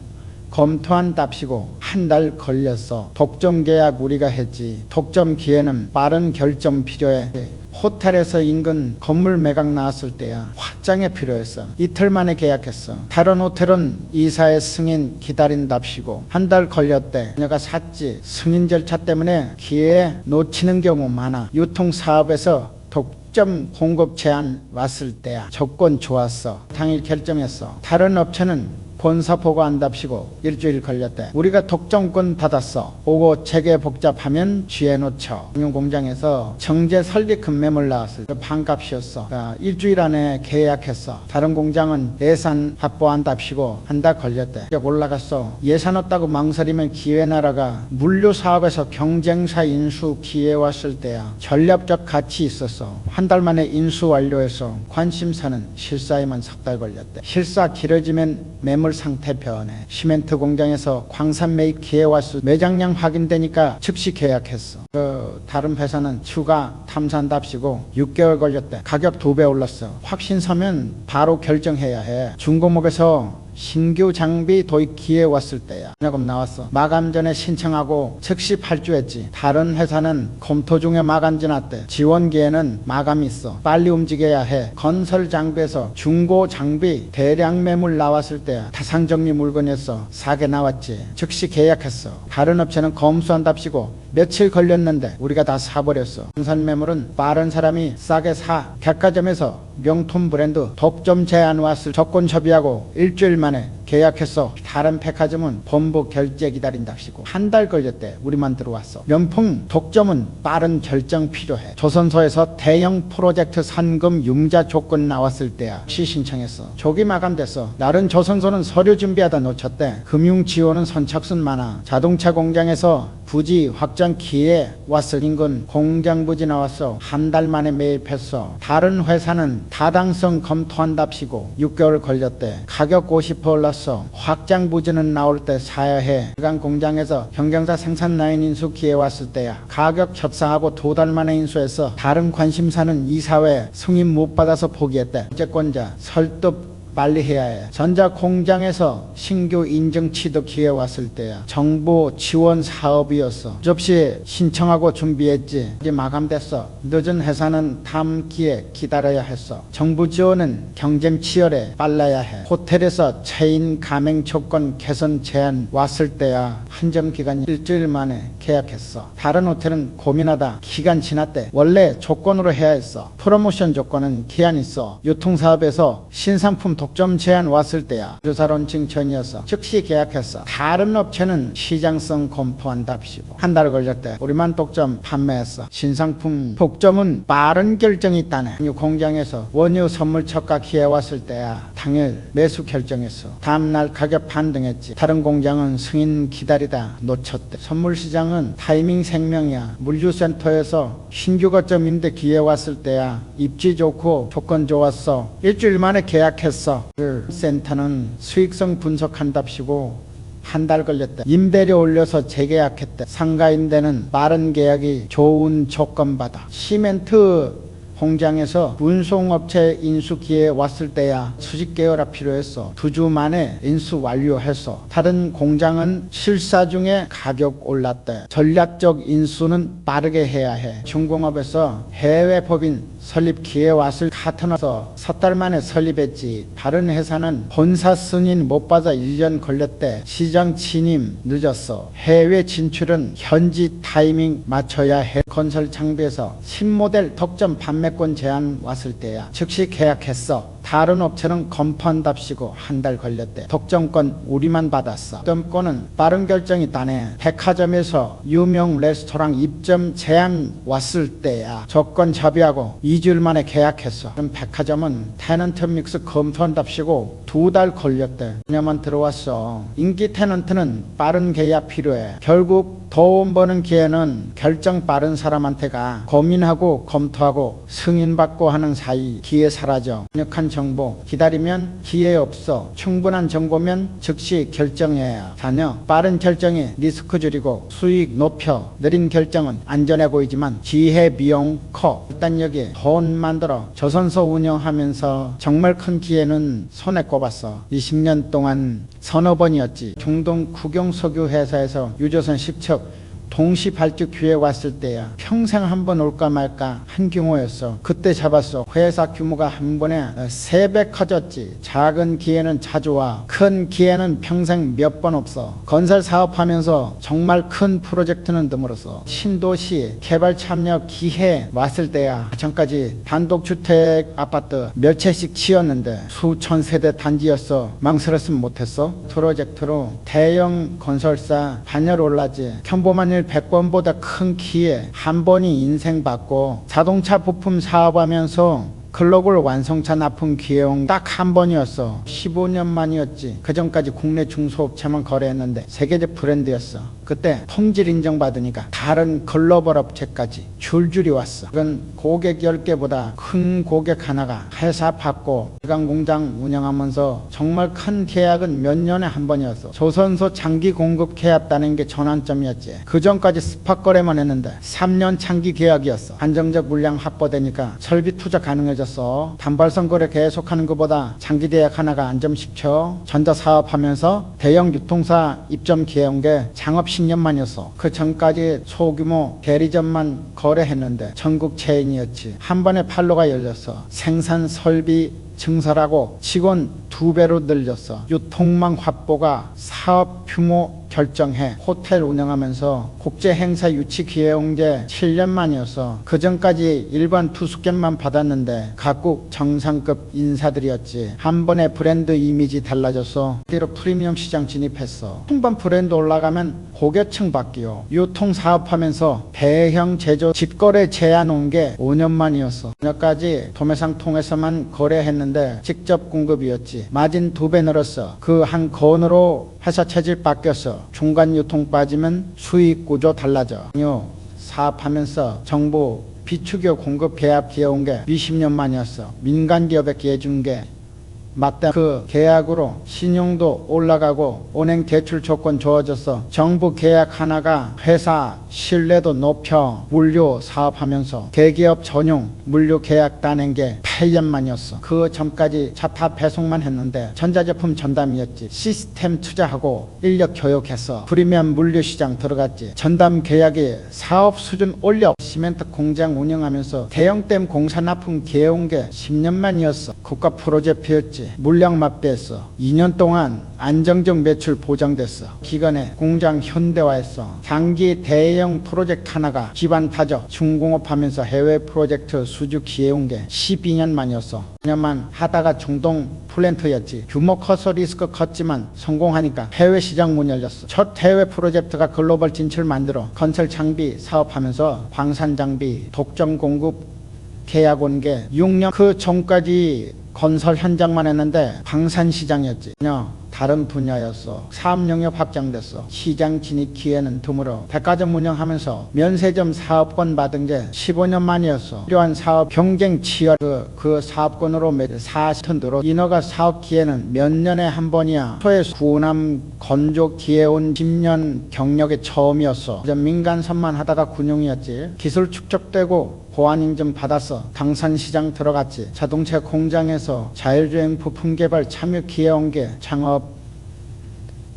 검토한답시고 한 달 걸렸어. 독점 계약 우리가 했지. 독점 기회는 빠른 결정 필요해. 호텔에서 인근 건물 매각 나왔을 때야 확장이 필요했어. 이틀 만에 계약했어. 다른 호텔은 이사의 승인 기다린답시고 한 달 걸렸대. 내가 샀지. 승인 절차 때문에 기회 놓치는 경우 많아. 유통사업에서 독점 공급 제한 왔을 때야 조건 좋았어. 당일 결정했어. 다른 업체는 본사 보고한답시고 일주일 걸렸대. 우리가 독점권 받았어. 오고 재개 복잡하면 쥐에 놓쳐. 금융공장에서 정제 설립 급매물 나왔을 때 반값이었어. 그러니까 일주일 안에 계약했어. 다른 공장은 예산 확보한답시고 한 달 걸렸대. 올라갔어. 예산 없다고 망설이면 기회나라가 물류 사업에서 경쟁사 인수 기회 왔을 때야. 전략적 가치 있었어. 한 달 만에 인수 완료해서 관심사는 실사에만 석 달 걸렸대. 실사 길어지면 매물 상태 변해. 시멘트 공장에서 광산 매입 기회 왔을 매장량 확인되니까 즉시 계약했어. 다른 회사는 추가 탐산답시고 6개월 걸렸대. 가격 2배 올랐어. 확신 서면 바로 결정해야 해. 중공업에서 신규 장비 도입 기회 왔을 때야. 자금 나왔어. 마감 전에 신청하고 즉시 발주했지. 다른 회사는 검토 중에 마감 지났대. 지원 기회는 마감이 있어. 빨리 움직여야 해. 건설 장비에서 중고 장비 대량 매물 나왔을 때야. 타상정리 물건에서 싸게 나왔지. 즉시 계약했어. 다른 업체는 검수한답시고 며칠 걸렸는데 우리가 다 사버렸어. 생산 매물은 빠른 사람이 싸게 사. 백화점에서 명품 브랜드 독점 제안 왔을 조건 협의하고 일주일 만에 계약했어. 다른 백화점은 본부 결제 기다린답시고 한 달 걸렸대. 우리만 들어왔어. 명품 독점은 빠른 결정 필요해. 조선소에서 대형 프로젝트 상금 융자 조건 나왔을 때야. 시 신청했어. 조기 마감됐어. 다른 조선소는 서류 준비하다 놓쳤대. 금융 지원은 선착순 많아. 자동차 공장에서 부지 확장 기회 왔을 인근 공장 부지 나왔어. 한 달 만에 매입했어. 다른 회사는 타당성 검토한답시고 6개월 걸렸대. 가격 50% 올랐어. 확장 부지는 나올 때 사야 해. 일간 공장에서 경쟁사 생산 라인 인수 기회 왔을 때야. 가격 협상하고 2달 만에 인수해서 다른 관심사는 이사회 승인 못 받아서 포기했대. 채권자 설득 빨리 해야 해. 전자 공장에서 신규 인증 취득 기회 왔을 때야. 정부 지원 사업이었어. 접시 신청하고 준비했지. 이제 마감됐어. 늦은 회사는 다음 기회 기다려야 했어. 정부 지원은 경쟁 치열해. 빨라야 해. 호텔에서 체인 가맹 조건 개선 제안 왔을 때야. 한정 기간 일주일 만에 계약했어. 다른 호텔은 고민하다 기간 지났대. 원래 조건으로 해야 했어. 프로모션 조건은 기한 있어. 유통사업에서 신상품 독점 제안 왔을 때야. 조사론칭 전이었어. 즉시 계약했어. 다른 업체는 시장성 검토한답시고 한 달 걸렸대. 우리만 독점 판매했어. 신상품 독점은 빠른 결정이 있다네. 공장에서 원유 선물 척가 기회 왔을 때야. 당일 매수 결정했어. 다음날 가격 반등했지. 다른 공장은 승인 기다리다 놓쳤대. 선물 시장은 타이밍 생명이야. 물류센터에서 신규 거점 임대 기회 왔을 때야. 입지 좋고 조건 좋았어. 일주일 만에 계약했어. 센터는 수익성 분석한답시고 한 달 걸렸대. 임대료 올려서 재계약했대. 상가임대는 빠른 계약이 좋은 조건 받아. 시멘트 공장에서 운송업체 인수 기회 왔을 때야. 수직 계열화 필요했어. 2주 만에 인수 완료했어. 다른 공장은 실사 중에 가격 올랐대. 전략적 인수는 빠르게 해야 해. 중공업에서 해외 법인 설립 기회 왔을 카트너서 석 달 만에 설립했지. 다른 회사는 본사 승인 못 받아 1년 걸렸대. 시장 진입 늦었어. 해외 진출은 현지 타이밍 맞춰야 해. 건설 장비에서 신모델 독점 판매권 제안 왔을 때야. 즉시 계약했어. 다른 업체는 검토한답시고 한 달 걸렸대. 독점권 우리만 받았어. 독점권은 빠른 결정이 따네. 백화점에서 유명 레스토랑 입점 제안 왔을 때야. 조건 협의하고 2주일 만에 계약했어. 그럼 백화점은 테넌트 믹스 검토한답시고 2달 걸렸대. 그녀만 들어왔어. 인기 테넌트는 빠른 계약 필요해. 결국 돈 버는 기회는 결정 빠른 사람한테가 고민하고 검토하고 승인받고 하는 사이 기회 사라져. 강력한 정보 기다리면 기회 없어. 충분한 정보면 즉시 결정해야 하며 빠른 결정이 리스크 줄이고 수익 높여. 느린 결정은 안전해 보이지만 지혜 비용 커. 일단 여기 돈 만들어. 조선소 운영하면서 정말 큰 기회는 손에 꼽았어. 20년 동안 서너 번이었지. 중동 국영석유 회사에서 유조선 10척 동시 발주 기회 왔을 때야 평생 한 번 올까 말까 한 경우였어. 그때 잡았어. 회사 규모가 한 번에 3배 커졌지. 작은 기회는 자주 와. 큰 기회는 평생 몇 번 없어. 건설 사업하면서 정말 큰 프로젝트는 드물었어. 신도시 개발 참여 기회 왔을 때야. 전까지 단독주택 아파트 몇 채씩 지었는데 수천 세대 단지였어. 망설였으면 못했어. 프로젝트로 대형 건설사 반열 올라지. 평범한 일 100번보다 큰 기회 한 번이 인생 받고 자동차 부품 사업하면서 글로벌 완성차 납품 기회용 딱 한 번이었어. 15년 만이었지. 그전까지 국내 중소업체만 거래했는데 세계적 브랜드였어. 그때 품질 인정받으니까 다른 글로벌 업체까지 줄줄이 왔어. 그건 고객 10개보다 큰 고객 하나가 회사 받고 기간 공장 운영하면서 정말 큰 계약은 몇 년에 한 번이었어. 조선소 장기 공급 계약다는 게 전환점이었지. 그전까지 스팟 거래만 했는데 3년 장기 계약이었어. 안정적 물량 확보되니까 설비 투자 가능해졌어. 단발성 거래 계속하는 것보다 장기 계약 하나가 안정시켜. 전자사업하면서 대형 유통사 입점 기회온 게 창업 10년 만이었어. 그 전까지 소규모 대리점만 거래했는데 전국 체인이었지. 한 번에 판로가 열렸어. 생산 설비 증설하고 직원 2배로 늘렸어. 유통망 확보가 사업 규모 결정해 호텔 운영하면서 국제 행사 유치 기회용제 7년 만이었어. 그전까지 일반 투숙객만 받았는데 각국 정상급 인사들이었지. 한 번에 브랜드 이미지 달라졌어. 뒤로 프리미엄 시장 진입했어. 통반 브랜드 올라가면 고객층 바뀌어. 유통 사업하면서 배형 제조 직거래 제한 온 게 5년 만이었어. 여기까지 도매상 통해서만 거래했는데 직접 공급이었지. 마진 2배 늘었어. 그 한 건으로 회사 체질 바뀌었어. 중간 유통 빠지면 수익 구조 달라져. 사업하면서 정부 비축유 공급 계약 기회 온 게 20년 만이었어. 민간 기업에 기회 준 게 맞다. 그 계약으로 신용도 올라가고 은행 대출 조건 좋아졌어. 정부 계약 하나가 회사 신뢰도 높여. 물류 사업하면서 대기업 전용 물류 계약 따낸 게 8년 만이었어. 그 전까지 차타 배송만 했는데 전자제품 전담이었지. 시스템 투자하고 인력 교육했어. 프리미엄 물류 시장 들어갔지. 전담 계약이 사업 수준 올려. 시멘트 공장 운영하면서 대형댐 공사 납품 기회 온 게 10년 만이었어. 국가 프로젝트였지. 물량 맞배했어. 2년 동안 안정적 매출 보장됐어. 기간에 공장 현대화했어. 장기 대형 프로젝트 하나가 기반 타적 중공업하면서 해외 프로젝트 수주 기회 온 게 12년 만이었어. 2년만 하다가 중동 플랜트였지. 규모 커서 리스크 컸지만 성공하니까 해외 시장 문 열렸어. 첫 해외 프로젝트가 글로벌 진출 만들어 건설 장비 사업하면서 방산 장비 독점 공급 계약 온 게 6년. 그 전까지 건설 현장만 했는데 방산 시장이었지. 다른 분야였어. 사업 영역 확장됐어. 시장 진입 기회는 드물어. 백화점 운영하면서 면세점 사업권 받은 게 15년 만이었어. 필요한 사업 경쟁 치열. 그 사업권으로 40톤 들어. 인허가 사업 기회는 몇 년에 한 번이야. 소해 구남 건조 기회 온 10년 경력의 처음이었어. 민간선만 하다가 군용이었지. 기술 축적되고 보안 인증 받았어. 당산 시장 들어갔지. 자동차 공장에서 자율주행 부품 개발 참여 기회 온 게 창업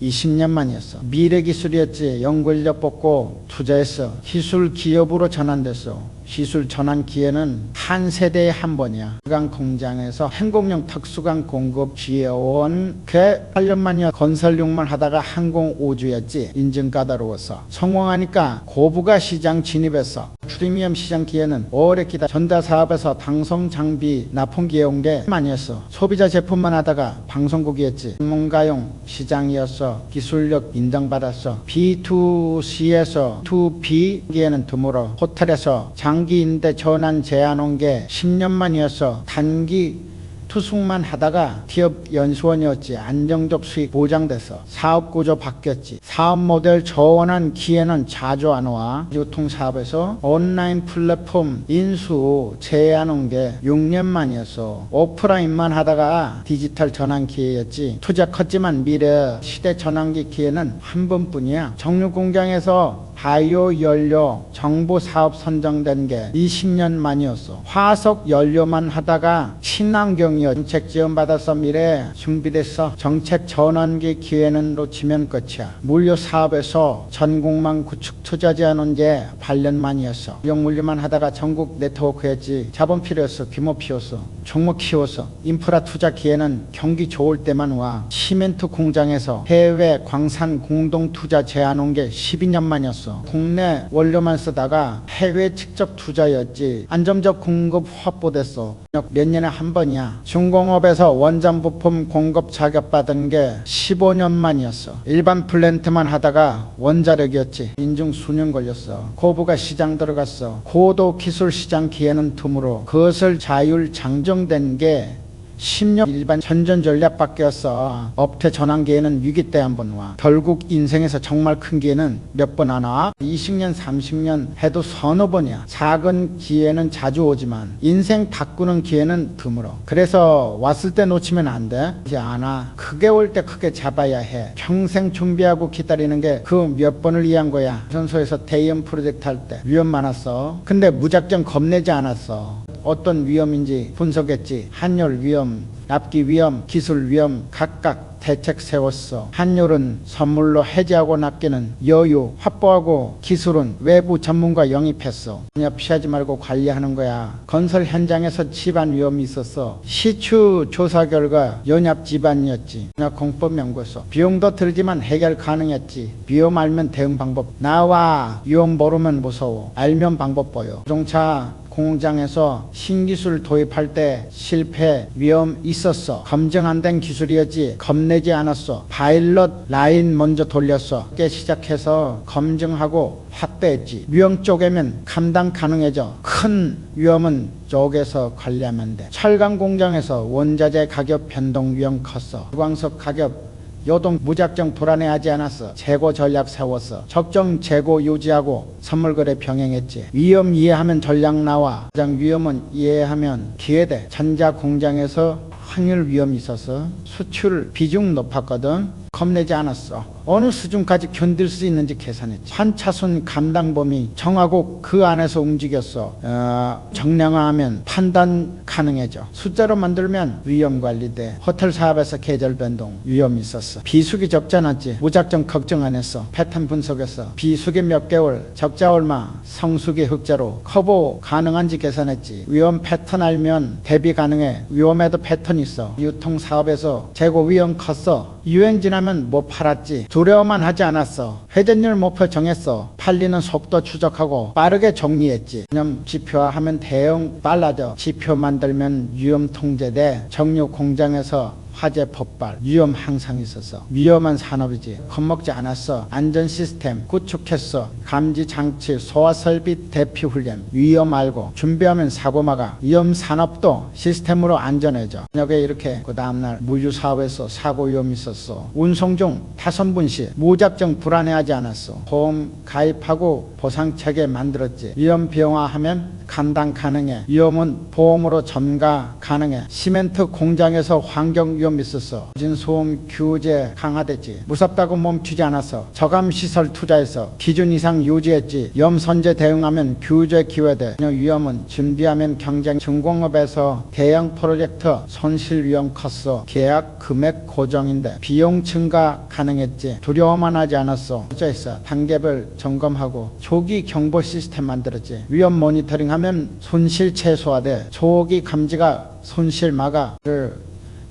20년 만이었어. 미래 기술이었지. 연구인력 뽑고 투자했어. 기술 기업으로 전환됐어. 기술 전환 기회는 한 세대에 한 번이야. 특수강 공장에서 항공용 특수강 공급 지원 그 8년 만이야. 건설용만 하다가 항공 우주였지. 인증 까다로웠어. 성공하니까 고부가 시장 진입했어. 프리미엄 시장 기회는 오래 기다. 전자 사업에서 방송 장비 납품 기회 온 게 많이었어. 소비자 제품만 하다가 방송국이었지. 전문가용 시장이었어. 기술력 인정받았어. B2C에서 2B 기회는 드물어. 호텔에서 장기 임대 전환 제한 온 게 10년 만이었어. 단기 투숙만 하다가 기업 연수원이었지. 안정적 수익 보장됐어. 사업 구조 바뀌었지. 사업 모델 전환 기회는 자주 안 와. 유통사업에서 온라인 플랫폼 인수 제한 온 게 6년 만이었어. 오프라인만 하다가 디지털 전환 기회였지. 투자 컸지만 미래 시대 전환기 기회는 한 번뿐이야. 정유 공장에서 바이오 연료 정부 사업 선정된 게 20년 만이었어. 화석 연료만 하다가 친환경이요. 정책 지원받아서 미래에 준비돼서 정책 전환기 기회는 놓치면 끝이야. 물류 사업에서 전국망 구축 투자 제한한 게 8년 만이었어. 물류만 하다가 전국 네트워크 했지. 자본 필요했어. 규모 피웠어. 종목 키웠어. 인프라 투자 기회는 경기 좋을 때만 와. 시멘트 공장에서 해외 광산 공동 투자 제한한 게 12년 만이었어. 국내 원료만 쓰다가 해외 직접 투자였지. 안정적 공급 확보됐어. 몇 년에 한 번이야. 중공업에서 원전 부품 공급 자격 받은 게 15년 만이었어. 일반 플랜트만 하다가 원자력이었지. 인중 수년 걸렸어. 고부가 시장 들어갔어. 고도 기술 시장 기회는 드물어. 그것을 자율 장정된 게 10년 일반 전전 전략밖에 없어. 업태 전환 기회는 위기 때 한 번 와. 결국 인생에서 정말 큰 기회는 몇 번 안 와. 20년 30년 해도 서너 번이야. 작은 기회는 자주 오지만 인생 바꾸는 기회는 드물어. 그래서 왔을 때 놓치면 안 돼. 이제 안 와. 크게 올 때 크게 잡아야 해. 평생 준비하고 기다리는 게 그 몇 번을 위한 거야. 전소에서 대형 프로젝트 할 때 위험 많았어. 근데 무작정 겁내지 않았어. 어떤 위험인지 분석했지. 한열 위험, 납기 위험, 기술 위험 각각 대책 세웠어. 한율은 선물로 해지하고 납기는 여유 확보하고 기술은 외부 전문가 영입했어. 그냥 피하지 말고 관리하는 거야. 건설 현장에서 집안 위험이 있었어. 시추 조사 결과 연합 집안이었지. 공법 연구소. 비용도 들지만 해결 가능했지. 위험 알면 대응 방법. 나와. 위험 모르면 무서워. 알면 방법 보여. 자동차 공장에서 신기술 도입할 때 실패 위험 있었어. 검증 안 된 기술이었지. 겁내지 않았어. 파일럿 라인 먼저 돌렸어. 깨 시작해서 검증하고 확대했지. 위험 쪼개면 감당 가능해져. 큰 위험은 쪼개서 관리하면 돼. 철강 공장에서 원자재 가격 변동 위험 컸어. 주광석 가격 요동 무작정 불안해하지 않았어. 재고 전략 세웠어. 적정 재고 유지하고 선물거래 병행했지. 위험 이해하면 전략 나와. 가장 위험은 이해하면 기회돼. 전자 공장에서 환율 위험이 있어서 수출 비중 높았거든. 겁내지 않았어. 어느 수준까지 견딜 수 있는지 계산했지. 한 차순 감당 범위 정하고 그 안에서 움직였어. 정량화하면 판단 가능해져. 숫자로 만들면 위험 관리돼. 호텔 사업에서 계절 변동 위험이 있었어. 비수기 적자 났지. 무작정 걱정 안 했어. 패턴 분석했어. 비수기 몇 개월, 적자 얼마, 성수기 흑자로 커버 가능한지 계산했지. 위험 패턴 알면 대비 가능해. 위험에도 패턴 있어. 유통 사업에서 재고 위험 컸어. 유행 지나면 못 팔았지. 두려워만 하지 않았어. 회전율 목표 정했어. 팔리는 속도 추적하고 빠르게 정리했지. 개념 지표화하면 대응 빨라져. 지표 만들면 위험 통제돼. 정유 공장에서 화재 폭발, 위험 항상 있었어. 위험한 산업이지. 겁먹지 않았어. 안전 시스템 구축했어. 감지 장치, 소화 설비 대피 훈련. 위험 알고 준비하면 사고 막아. 위험 산업도 시스템으로 안전해져. 저녁에 이렇게 그 다음날 물류 사업에서 사고 위험이 있었어. 운송 중 타선분시, 무작정 불안해하지 않았어. 보험 가입하고 보상 체계 만들었지. 위험 비용화하면 감당 가능해. 위험은 보험으로 전가 가능해. 시멘트 공장에서 환경 위험 있었어. 소음 규제 강화됐지. 무섭다고 멈추지 않았어. 저감시설 투자해서 기준 이상 유지했지. 위험 선제 대응하면 규제 기회돼. 위험은 준비하면 경쟁. 중공업에서 대형 프로젝트 손실 위험 컸어. 계약 금액 고정인데 비용 증가 가능했지. 두려워만 하지 않았어. 어쩌했어. 단계별 점검하고 조기 경보 시스템 만들었지. 위험 모니터링 하면 손실 최소화돼. 조기 감지가 손실 막아.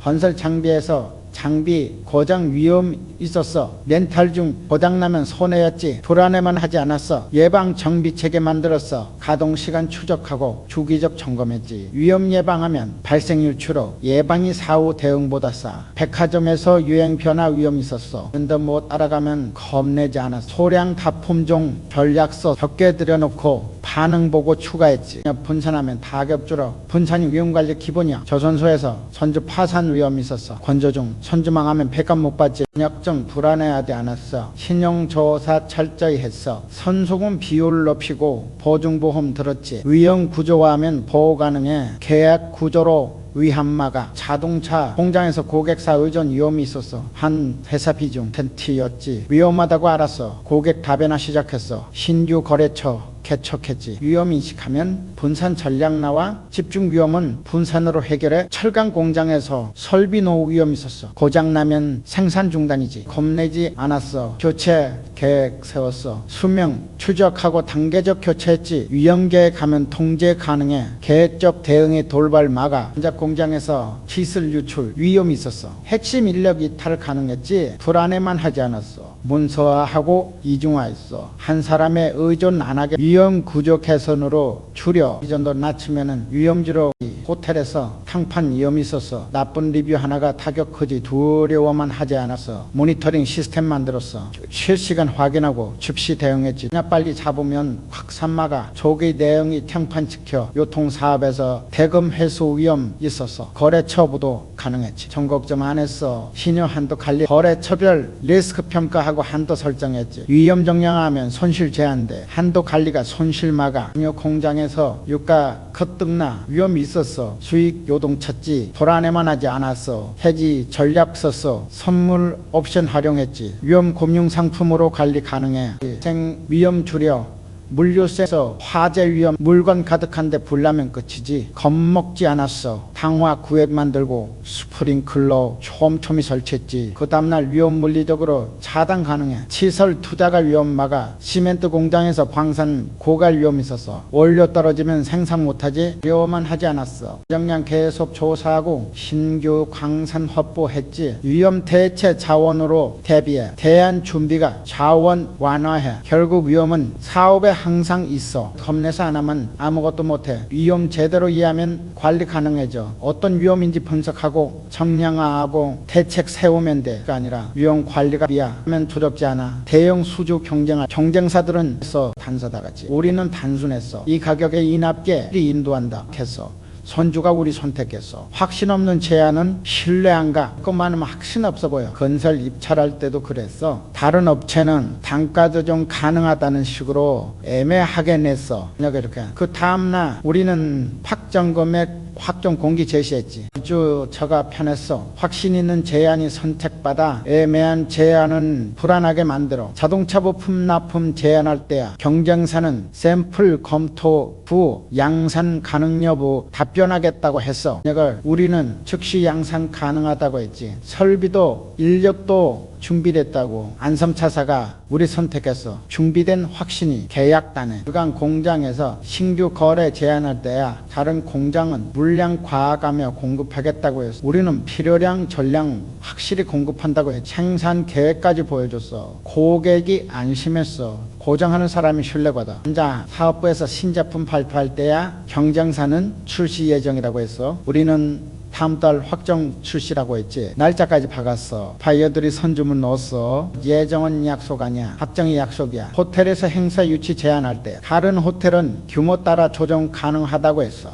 건설 장비에서 장비 고장 위험 있었어. 렌탈 중 고장나면 손해였지. 불안해만 하지 않았어. 예방 정비 체계 만들었어. 가동 시간 추적하고 주기적 점검했지. 위험 예방하면 발생률 추락. 예방이 사후 대응보다 싸. 백화점에서 유행 변화 위험 있었어. 근데 못 따라가면 겁내지 않았어. 소량 다품종 전략서 적게 들여놓고 반응 보고 추가했지. 분산하면 타격 줄어. 분산이 위험관리 기본이야. 조선소에서 선주 파산 위험이 있었어. 건조 중 선주망하면 백감 못 받지. 약정 불안해하지 않았어. 신용조사 철저히 했어. 선수금 비율을 높이고 보증보험 들었지. 위험 구조화하면 보호 가능해. 계약 구조로 위험마가 자동차 공장에서 고객사 의존 위험이 있었어. 한 회사 비중 10%였지. 위험하다고 알았어. 고객 답변하 시작했어. 신규 거래처 개척했지. 위험 인식하면 분산 전략 나와. 집중 위험은 분산으로 해결해. 철강 공장에서 설비 노후 위험이 있었어. 고장 나면 생산 중단이지. 겁내지 않았어. 교체 계획 세웠어. 수명 추적하고 단계적 교체했지. 위험 계획하면 통제 가능해. 계획적 대응의 돌발 막아. 전작 공장에서 기술 유출 위험이 있었어. 핵심 인력 이탈 가능했지. 불안해만 하지 않았어. 문서화하고 이중화했어. 한 사람의 의존 안 하게 위험 구조 개선으로 줄여. 이 정도 낮추면은 위험지로 호텔에서 탕판 위험이 있었어. 나쁜 리뷰 하나가 타격 크지. 두려워만 하지 않았어. 모니터링 시스템 만들었어. 실시간 확인하고 즉시 대응했지. 그냥 빨리 잡으면 확산 막아. 조기 대응이 탕판 지켜. 요통사업에서 대금 회수 위험 있었어. 거래처부도 가능했지. 전곡점 안에서 신용 한도 관리, 거래처별 리스크 평가하고 한도 설정했지. 위험 정량하면 손실 제한돼. 한도 관리가 손실 막아. 공장에서 유가 급등나 위험이 있었어. 수익 요동 쳤지. 불안해만 하지 않았어. 해지 전략 썼어. 선물 옵션 활용했지. 위험 금융 상품으로 관리 가능해. 생 위험 줄여. 물류세에서 화재 위험 물건 가득한데 불나면 끝이지. 겁먹지 않았어. 당화 구획 만들고 스프링클러 촘촘히 설치했지. 그 다음날 위험 물리적으로 차단 가능해. 시설 투자가 위험 막아. 시멘트 공장에서 광산 고갈 위험 있었어. 원료 떨어지면 생산 못하지. 위험만 하지 않았어. 정량 계속 조사하고 신규 광산 확보했지. 위험 대체 자원으로 대비해. 대안 준비가 자원 완화해. 결국 위험은 사업에 항상 있어. 겁내서 안 하면 아무것도 못해. 위험 제대로 이해하면 관리 가능해져. 어떤 위험인지 분석하고 정량화하고 대책 세우면 돼. 그게 아니라 위험 관리가 하면 두렵지 않아. 대형 수주 경쟁사들은 단서다 같이. 우리는 단순했어. 이 가격에 인합계 인도한다 했어. 선주가 우리 선택했어. 확신 없는 제안은 신뢰 안 가. 그것만 하면 확신 없어 보여. 건설 입찰할 때도 그랬어. 다른 업체는 단가 조정 가능하다는 식으로 애매하게 냈어. 이렇게. 그 다음날 우리는 확정 금액 확정 공기 제시했지. 아주 저가 편했어. 확신 있는 제안이 선택받아. 애매한 제안은 불안하게 만들어. 자동차 부품 납품 제안할 때야 경쟁사는 샘플 검토 후 양산 가능 여부 답변하겠다고 했어. 이걸 우리는 즉시 양산 가능하다고 했지. 설비도 인력도 준비됐다고. 안섬차사가 우리 선택했어. 준비된 확신이 계약단에. 그간 공장에서 신규 거래 제안할 때야 다른 공장은 물량 과감하며 공급하겠다고 했어. 우리는 필요량 전량 확실히 공급한다고 했지. 생산 계획까지 보여줬어. 고객이 안심했어. 고정하는 사람이 신뢰받아. 혼자 사업부에서 신제품 발표할 때야 경쟁사는 출시 예정이라고 했어. 우리는 다음 달 확정 출시라고 했지. 날짜까지 박았어. 바이어들이 선주문 넣었어. 예정은 약속 아니야. 확정이 약속이야. 호텔에서 행사 유치 제안할 때 다른 호텔은 규모 따라 조정 가능하다고 했어.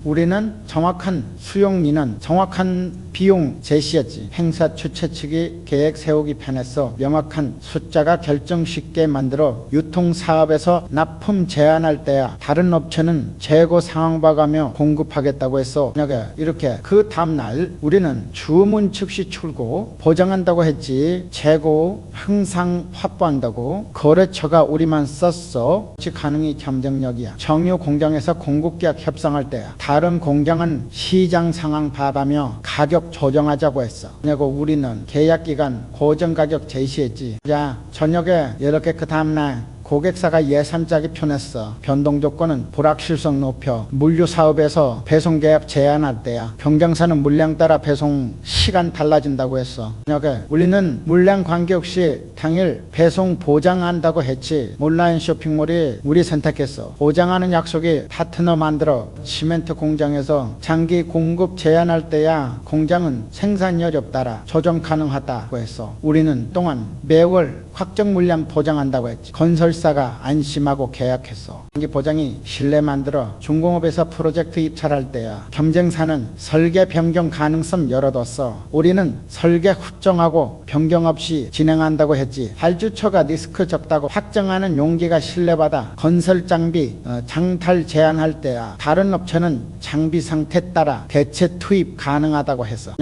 우리는 정확한 수용리는 정확한 비용 제시했지. 행사 주최 측이 계획 세우기 편했어. 명확한 숫자가 결정 쉽게 만들어. 유통사업에서 납품 제한할 때야 다른 업체는 재고 상황 봐가며 공급하겠다고 했어. 이렇게 그 다음날 우리는 주문 즉시 출고 보장한다고 했지. 재고 항상 확보한다고. 거래처가 우리만 썼어. 즉 가능이 경쟁력이야. 정유 공장에서 공급계약 협상할 때야 다른 공장은 시장 상황 봐가며 가격 조정하자고 했어. 우리는 계약기간 고정가격 제시했지. 자, 저녁에 이렇게 그 다음날 고객사가 예산 짜기 편했어. 변동 조건은 불확실성 높여. 물류 사업에서 배송 계약 제한할 때야 경쟁사는 물량 따라 배송 시간 달라진다고 했어. 우리는 물량 관계없이 당일 배송 보장한다고 했지. 온라인 쇼핑몰이 우리 선택했어. 보장하는 약속이 파트너 만들어. 시멘트 공장에서 장기 공급 제한할 때야 공장은 생산 여력 따라 조정 가능하다고 했어. 우리는 또한 매월 확정 물량 보장한다고 했지. 건설 고객사가 안심하고 계약했어. 장기 보장이 신뢰 만들어 중공업에서 프로젝트 입찰할 때야 경쟁사는 설계 변경 가능성 열어뒀어. 우리는 설계 확정하고 변경 없이 진행한다고 했지. 발주처가 리스크 적다고 확정하는 용기가 신뢰받아. 건설 장비 장탈 제한할 때야 다른 업체는 장비 상태 따라 대체 투입 가능하다고 했어.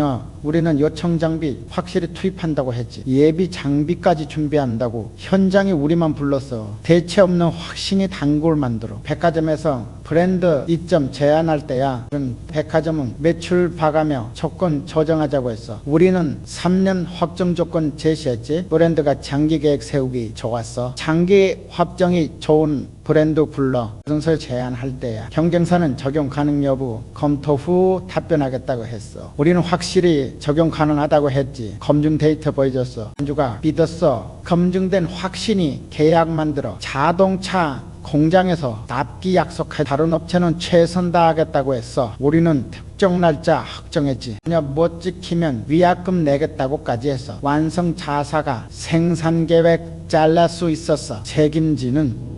우리는 요청 장비 확실히 투입한다고 했지. 예비 장비까지 준비한다고. 현장에 우리만 불렀어. 대체 없는 확신이 단골 만들어. 백화점에서 브랜드 이점 제한할 때야 백화점은 매출 봐가며 조건 조정하자고 했어. 우리는 3년 확정 조건 제시했지. 브랜드가 장기 계획 세우기 좋았어. 장기 확정이 좋은 브랜드 불러 건설 제한할 때야 경쟁사는 적용 가능 여부 검토 후 답변하겠다고 했어. 우리는 확실히 적용 가능하다고 했지. 검증 데이터 보여줬어. 안주가 믿었어. 검증된 확신이 계약 만들어. 자동차 공장에서 납기 약속해. 다른 업체는 최선 다하겠다고 했어. 우리는 특정 날짜 확정했지. 못 지키면 위약금 내겠다고까지 했어. 완성 자사가 생산 계획 잘랄 수 있었어. 책임지는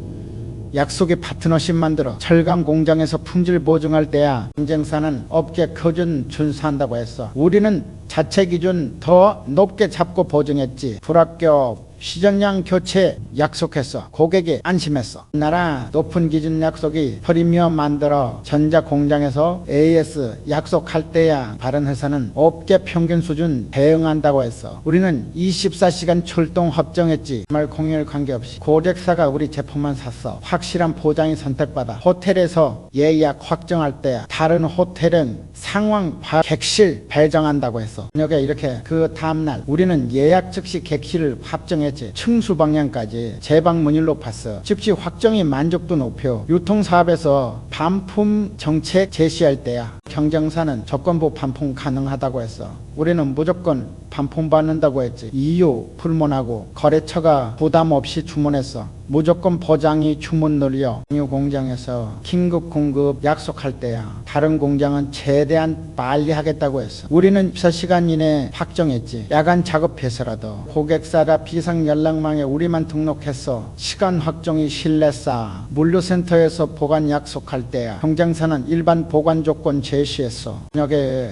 약속의 파트너십 만들어. 철강 공장에서 품질 보증할 때야 경쟁사는 업계 기준 준수한다고 했어. 우리는 자체 기준 더 높게 잡고 보증했지. 불합격 시전량 교체 약속했어. 고객이 안심했어. 나라 높은 기준 약속이 프리미엄 만들어. 전자 공장에서 AS 약속할 때야 다른 회사는 업계 평균 수준 대응한다고 했어. 우리는 24시간 출동 확정했지. 말 공휴일 관계없이 고객사가 우리 제품만 샀어. 확실한 보장이 선택받아. 호텔에서 예약 확정할 때야 다른 호텔은 상황 객실 배정한다고 했어. 저녁에 이렇게 그 다음날 우리는 예약 즉시 객실을 확정했지. 층수 방향까지 재방문율 높았어. 즉시 확정이 만족도 높여. 유통사업에서 반품 정책 제시할 때야 경쟁사는 조건부 반품 가능하다고 했어. 우리는 무조건 반품 받는다고 했지. 이유 불문하고 거래처가 부담 없이 주문했어. 무조건 보장이 주문 늘려. 이 공장에서 긴급 공급 약속할 때야 다른 공장은 최대한 빨리 하겠다고 했어. 우리는 24시간 이내에 확정했지. 야간 작업해서라도. 고객사라 비상 연락망에 우리만 등록했어. 시간 확정이 신뢰사. 물류센터에서 보관 약속할 때야 경쟁사는 일반 보관 조건 제시했어. 저녁에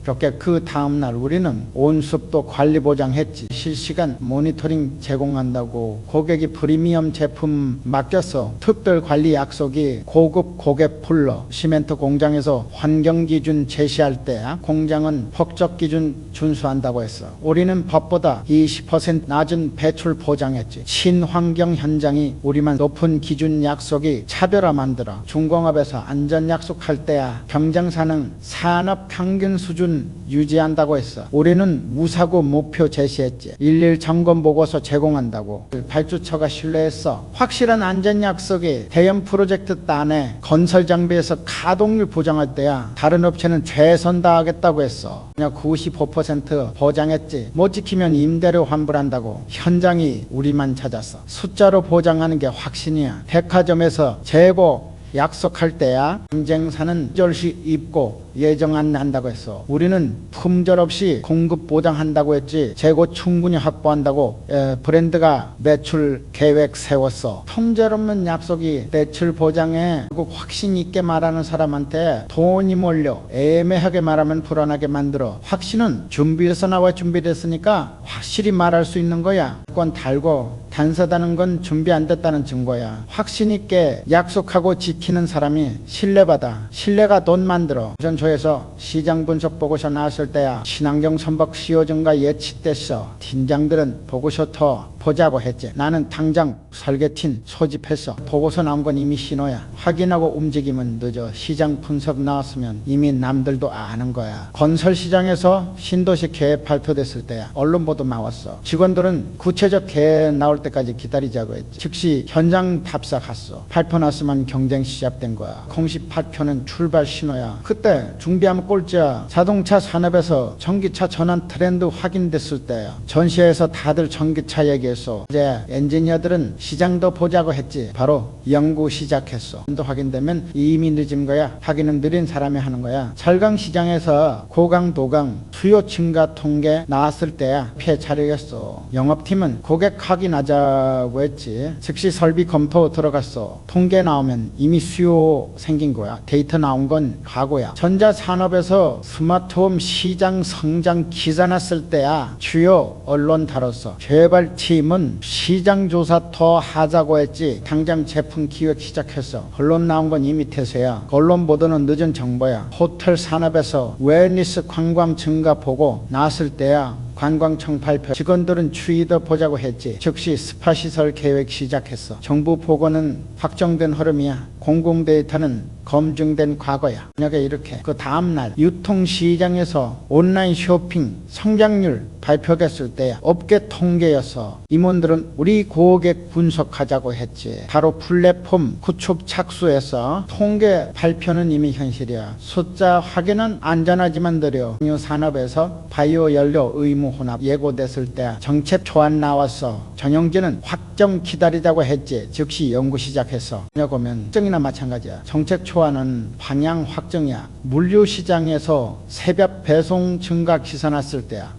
그렇게 그 다음날 우리는 온습도 관리 보장했지. 실시간 모니터링 제공한다고. 고객이 프리미엄 제품 맡겼어. 특별 관리 약속이 고급 고객 풀러. 시멘트 공장에서 환경 기준 제시할 때 공장은 법적 기준 준수한다고 했어. 우리는 법보다 20% 낮은 배출 보장했지. 친환경 현장이 우리만 높은 기준 약속이 차별화 만들어. 중공업에서 안전 약속할 때야 경쟁사는 산업 평균 수준 유지한다고 했어. 우리는 무사고 목표 제시했지. 일일 점검 보고서 제공한다고. 발주처가 신뢰했어. 확실한 안전 약속이 대형 프로젝트 단에 건설 장비에서 가동률 보장할 때야 다른 업체는 최선 다하겠다고 했어. 그냥 95% 보장했지. 못 지키면 임대료 환불한다고. 현장이 우리만 찾았어. 숫자로 보장하는 게 확신이야. 백화점에서 재고 약속할 때야 경쟁사는 절시 입고 예정 안 한다고 했어. 우리는 품절 없이 공급 보장한다고 했지. 재고 충분히 확보한다고. 브랜드가 매출 계획 세웠어. 품절 없는 약속이 매출 보장에 확신 있게 말하는 사람한테 돈이 몰려. 애매하게 말하면 불안하게 만들어. 확신은 준비해서 나와 준비됐으니까 확실히 말할 수 있는 거야. 그건 달고 단서다는 건 준비 안 됐다는 증거야. 확신 있게 약속하고 지키는 사람이 신뢰받아. 신뢰가 돈 만들어. 조에서 시장 분석 보고서 나왔을 때야 친환경 선박 수요 증가 예측됐어. 팀장들은 보고서 더 보자고 했지. 나는 당장 설계팀 소집했어. 보고서 나온 건 이미 신호야. 확인하고 움직이면 늦어. 시장 분석 나왔으면 이미 남들도 아는 거야. 건설 시장에서 신도시 계획 발표됐을 때야 언론 보도 나왔어. 직원들은 구체적 계획 나올 때까지 기다리자고 했지. 즉시 현장 답사 갔어. 발표 났으면 경쟁 시작된 거야. 공식 발표는 출발 신호야. 그때 준비하면 꼴찌야. 자동차 산업에서 전기차 전환 트렌드 확인됐을 때야. 전시회에서 다들 전기차 얘기했어. 이제 엔지니어들은 시장도 보자고 했지. 바로 연구 시작했어. 또 확인되면 이미 늦은 거야. 확인은 느린 사람이 하는 거야. 철강 시장에서 고강 도강 수요 증가 통계 나왔을 때야 피해 자료였어. 영업팀은 고객 확인하자고 했지. 즉시 설비 검토 들어갔어. 통계 나오면 이미 수요 생긴 거야. 데이터 나온 건 과거야. 전자산업에서 스마트홈 시장 성장 기사 났을 때야 주요 언론 다뤘어. 개발팀은 시장 조사 더 하자고 했지. 당장 제품 기획 시작했어. 언론 나온 건 이미 태세야. 언론 보도는 늦은 정보야. 호텔 산업에서 웰니스 관광 증가 보고 나왔을 때야 관광청 발표. 직원들은 추이더 보자고 했지. 즉시 스파 시설 계획 시작했어. 정부 보고는 확정된 흐름이야. 공공 데이터는 검증된 과거야. 만약에 이렇게 그 다음날 유통시장에서 온라인 쇼핑 성장률 발표됐을 때야 업계 통계였어. 임원들은 우리 고객 분석하자고 했지. 바로 플랫폼 구축 착수해서 통계 발표는 이미 현실이야. 숫자 확인은 안전하지만 느려. 산업에서 바이오 연료 의무 혼합 예고됐을 때 정책 초안 나왔어. 전용진은 확정 기다리자고 했지. 즉시 연구 시작했어. 보면 정이나 마찬가지야. 정책 초안은 방향 확정이야. 물류시장에서 새벽 배송 증가 기사 났을 때야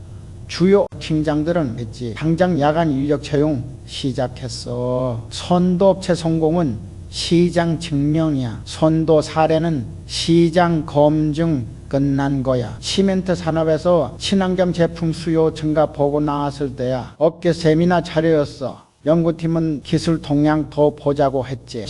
주요 팀장들은 했지. 당장 야간 인력 채용 시작했어. 선도업체 성공은 시장 증명이야. 선도 사례는 시장 검증 끝난 거야. 시멘트 산업에서 친환경 제품 수요 증가 보고 나왔을 때야 업계 세미나 자료였어. 연구팀은 기술 동향 더 보자고 했지.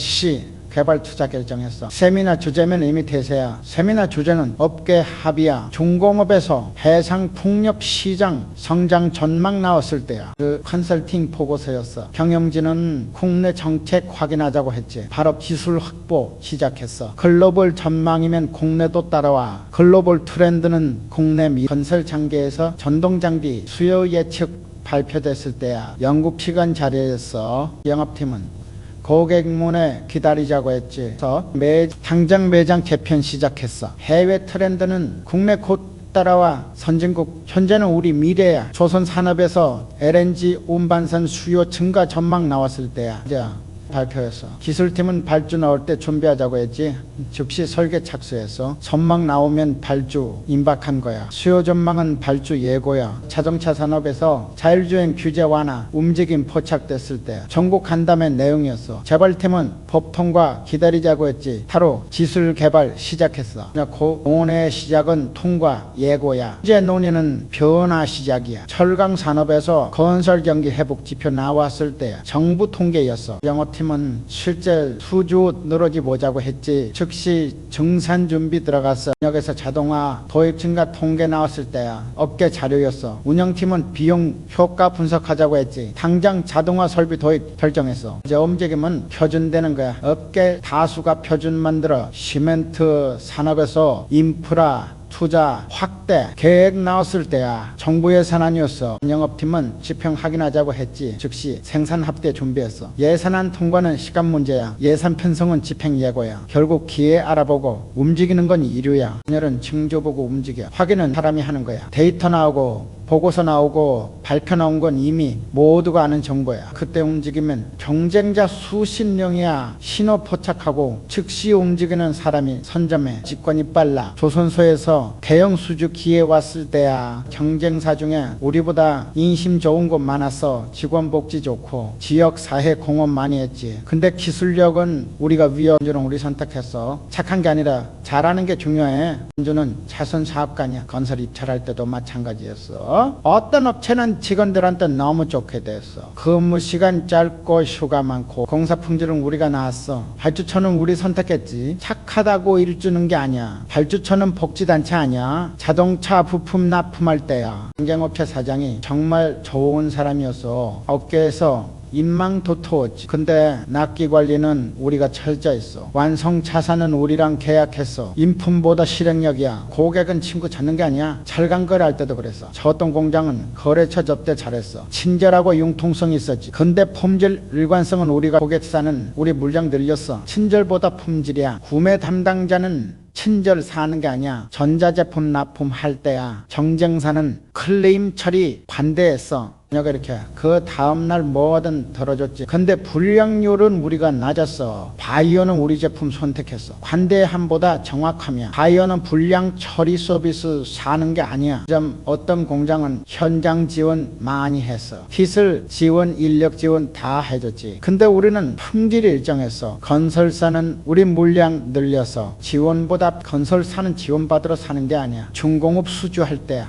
개발 투자 결정했어. 세미나 주제면 이미 대세야. 세미나 주제는 업계 합의야. 중공업에서 해상 풍력 시장 성장 전망 나왔을 때야. 그 컨설팅 보고서였어. 경영진은 국내 정책 확인하자고 했지. 바로 기술 확보 시작했어. 글로벌 전망이면 국내도 따라와. 글로벌 트렌드는 국내 미 건설 장비에서 전동 장비 수요 예측 발표됐을 때야. 연구 피간 자리에서 영업팀은 고객문에 기다리자고 했지. 그래서 당장 매장 개편 시작했어. 해외 트렌드는 국내 곧 따라와. 선진국 현재는 우리 미래야. 조선 산업에서 LNG 운반선 수요 증가 전망 나왔을 때야. 이제 발표했어. 기술팀은 발주 나올 때 준비하자고 했지. 즉시 설계 착수했어. 전망 나오면 발주 임박한 거야. 수요 전망은 발주 예고야. 자동차 산업에서 자율주행 규제 완화 움직임 포착됐을 때 전국 간담회 내용이었어. 재벌팀은 법 통과 기다리자고 했지. 바로 기술 개발 시작했어. 공원의 시작은 통과 예고야. 현재 논의는 변화 시작이야. 철강 산업에서 건설 경기 회복 지표 나왔을 때 정부 통계였어. 영업팀은 실제 수주 늘어지 보자고 했지. 즉시 증산 준비 들어갔어. 여기서 자동화 도입 증가 통계 나왔을 때야 업계 자료였어. 운영팀은 비용 효과 분석하자고 했지. 당장 자동화 설비 도입 결정했어. 이제 움직임은 표준되는 거야. 업계 다수가 표준 만들어. 시멘트 산업에서 인프라 투자 확대 계획 나왔을 때야 정부 예산안이었어. 영업팀은 지평 확인하자고 했지. 즉시 생산 합계 준비했어. 예산안 통과는 시간 문제야. 예산 편성은 집행 예고야. 결국 기회 알아보고 움직이는 건 이류야. 오늘은 징조 보고 움직여. 확인은 사람이 하는 거야. 데이터 나오고 보고서 나오고 발표 나온 건 이미 모두가 아는 정보야. 그때 움직이면 경쟁자 수십 명이야 신호 포착하고 즉시 움직이는 사람이 선점해. 직관이 빨라. 조선소에서 대형 수주 기회 왔을 때야 경쟁사 중에 우리보다 인심 좋은 곳 많았어. 직원 복지 좋고 지역 사회 공헌 많이 했지. 근데 기술력은 우리가 위험주는 우리 선택했어. 착한 게 아니라 잘하는 게 중요해. 민주는 자선 사업가냐. 건설 입찰할 때도 마찬가지였어. 어떤 업체는 직원들한테 너무 좋게 됐어. 근무 시간 짧고 휴가 많고 공사 품질은 우리가 나왔어. 발주처는 우리 선택했지. 착하다고 일 주는 게 아니야. 발주처는 복지단체 아니야. 자동차 부품 납품할 때야. 경쟁업체 사장이 정말 좋은 사람이었어. 업계에서 인망 도토웠지. 근데 납기 관리는 우리가 철저했어. 완성 자산은 우리랑 계약했어. 인품보다 실행력이야. 고객은 친구 찾는 게 아니야. 철강 거래할 때도 그랬어. 저어떤 공장은 거래처 접대 잘했어. 친절하고 융통성이 있었지. 근데 품질 일관성은 우리가 고객사는 우리 물량 늘렸어. 친절보다 품질이야. 구매 담당자는 친절 사는 게 아니야. 전자제품 납품할 때야. 경쟁사는 클레임 처리 반대했어. 내가 이렇게 그 다음날 뭐든 덜어줬지. 근데 불량률은 우리가 낮았어. 바이오는 우리 제품 선택했어. 관대함보다 정확하면 바이오는 불량 처리 서비스 사는 게 아니야. 좀 어떤 공장은 현장 지원 많이 했어. 기술 지원, 인력 지원 다 해줬지. 근데 우리는 품질 일정했어. 건설사는 우리 물량 늘려서 지원보다 건설사는 지원받으러 사는 게 아니야. 중공업 수주할 때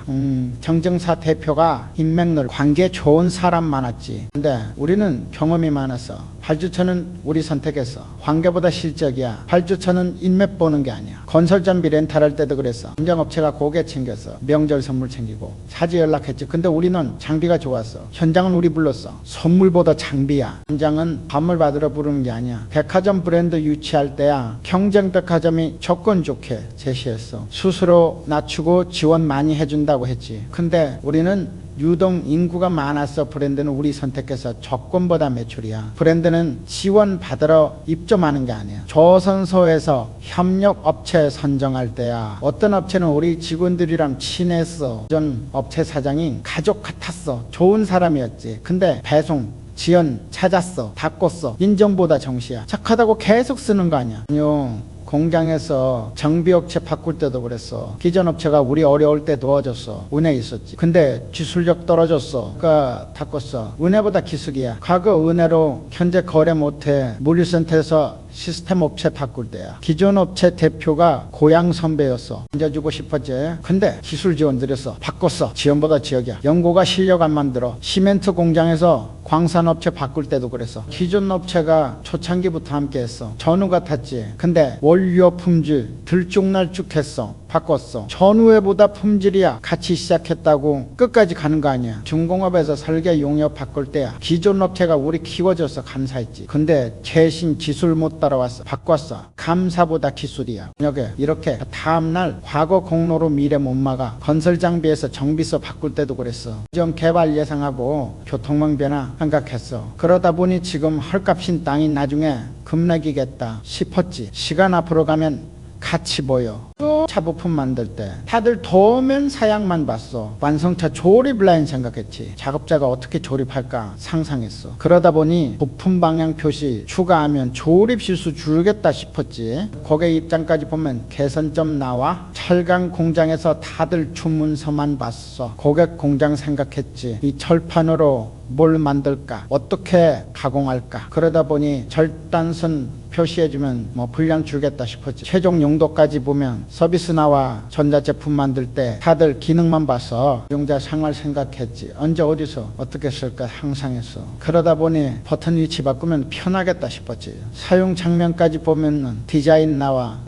정정사 대표가 인맥 관계 좋은 사람 많았지. 근데 우리는 경험이 많았어. 발주처는 우리 선택했어. 관계보다 실적이야. 발주처는 인맥 보는 게 아니야. 건설장비 렌탈할 때도 그랬어. 공장업체가 고개 챙겼어. 명절 선물 챙기고 사지 연락했지. 근데 우리는 장비가 좋았어. 현장은 우리 불렀어. 선물보다 장비야. 현장은 선물 받으러 부르는 게 아니야. 백화점 브랜드 유치할 때야 경쟁 백화점이 조건 좋게 제시했어. 스스로 낮추고 지원 많이 해준다고 했지. 근데 우리는 유동 인구가 많아서 브랜드는 우리 선택해서 조건보다 매출이야. 브랜드는 지원 받으러 입점하는 게 아니야. 조선소에서 협력업체 선정할 때야 어떤 업체는 우리 직원들이랑 친했어. 전 업체 사장이 가족 같았어. 좋은 사람이었지. 근데 배송 지연 찾았어. 바꿨어. 인정보다 정시야. 착하다고 계속 쓰는 거 아니야. 아니요. 공장에서 정비업체 바꿀 때도 그랬어. 기존 업체가 우리 어려울 때 도와줬어. 은혜 있었지. 근데 기술력 떨어졌어. 그러니까 바꿨어. 은혜보다 기술이야. 과거 은혜로 현재 거래 못해. 물류센터에서 시스템 업체 바꿀 때야. 기존 업체 대표가 고향 선배였어. 앉아주고 싶었지. 근데 기술 지원 드렸어. 바꿨어. 지원보다 지역이야. 연고가 실력 안 만들어. 시멘트 공장에서 광산업체 바꿀 때도 그랬어. 기존 업체가 초창기부터 함께했어. 전후 같았지. 근데 원료 품질 들쭉날쭉했어. 바꿨어. 전후회보다 품질이야. 같이 시작했다고 끝까지 가는 거 아니야. 중공업에서 설계 용역 바꿀 때야 기존 업체가 우리 키워줘서 감사했지. 근데 최신 기술 못 따라왔어. 바꿨어. 감사보다 기술이야. 여기 이렇게 다음날 과거 공로로 미래 못 막아. 건설 장비에서 정비서 바꿀 때도 그랬어. 좀 개발 예상하고 교통망 변화 생각했어. 그러다 보니 지금 헐값인 땅이 나중에 급락이겠다 싶었지. 시간 앞으로 가면 같이 보여. 차 부품 만들 때 다들 도면 사양만 봤어. 완성차 조립 라인 생각했지. 작업자가 어떻게 조립할까 상상했어. 그러다 보니 부품 방향 표시 추가하면 조립 실수 줄겠다 싶었지. 고객 입장까지 보면 개선점 나와. 철강 공장에서 다들 주문서만 봤어. 고객 공장 생각했지. 이 철판으로 뭘 만들까? 어떻게 가공할까? 그러다 보니 절단선 표시해주면 뭐 분량 줄겠다 싶었지. 최종 용도까지 보면 서비스 나와 전자제품 만들 때 다들 기능만 봐서 용자 생활 생각했지. 언제 어디서 어떻게 쓸까 상상했어. 그러다 보니 버튼 위치 바꾸면 편하겠다 싶었지. 사용 장면까지 보면 디자인 나와.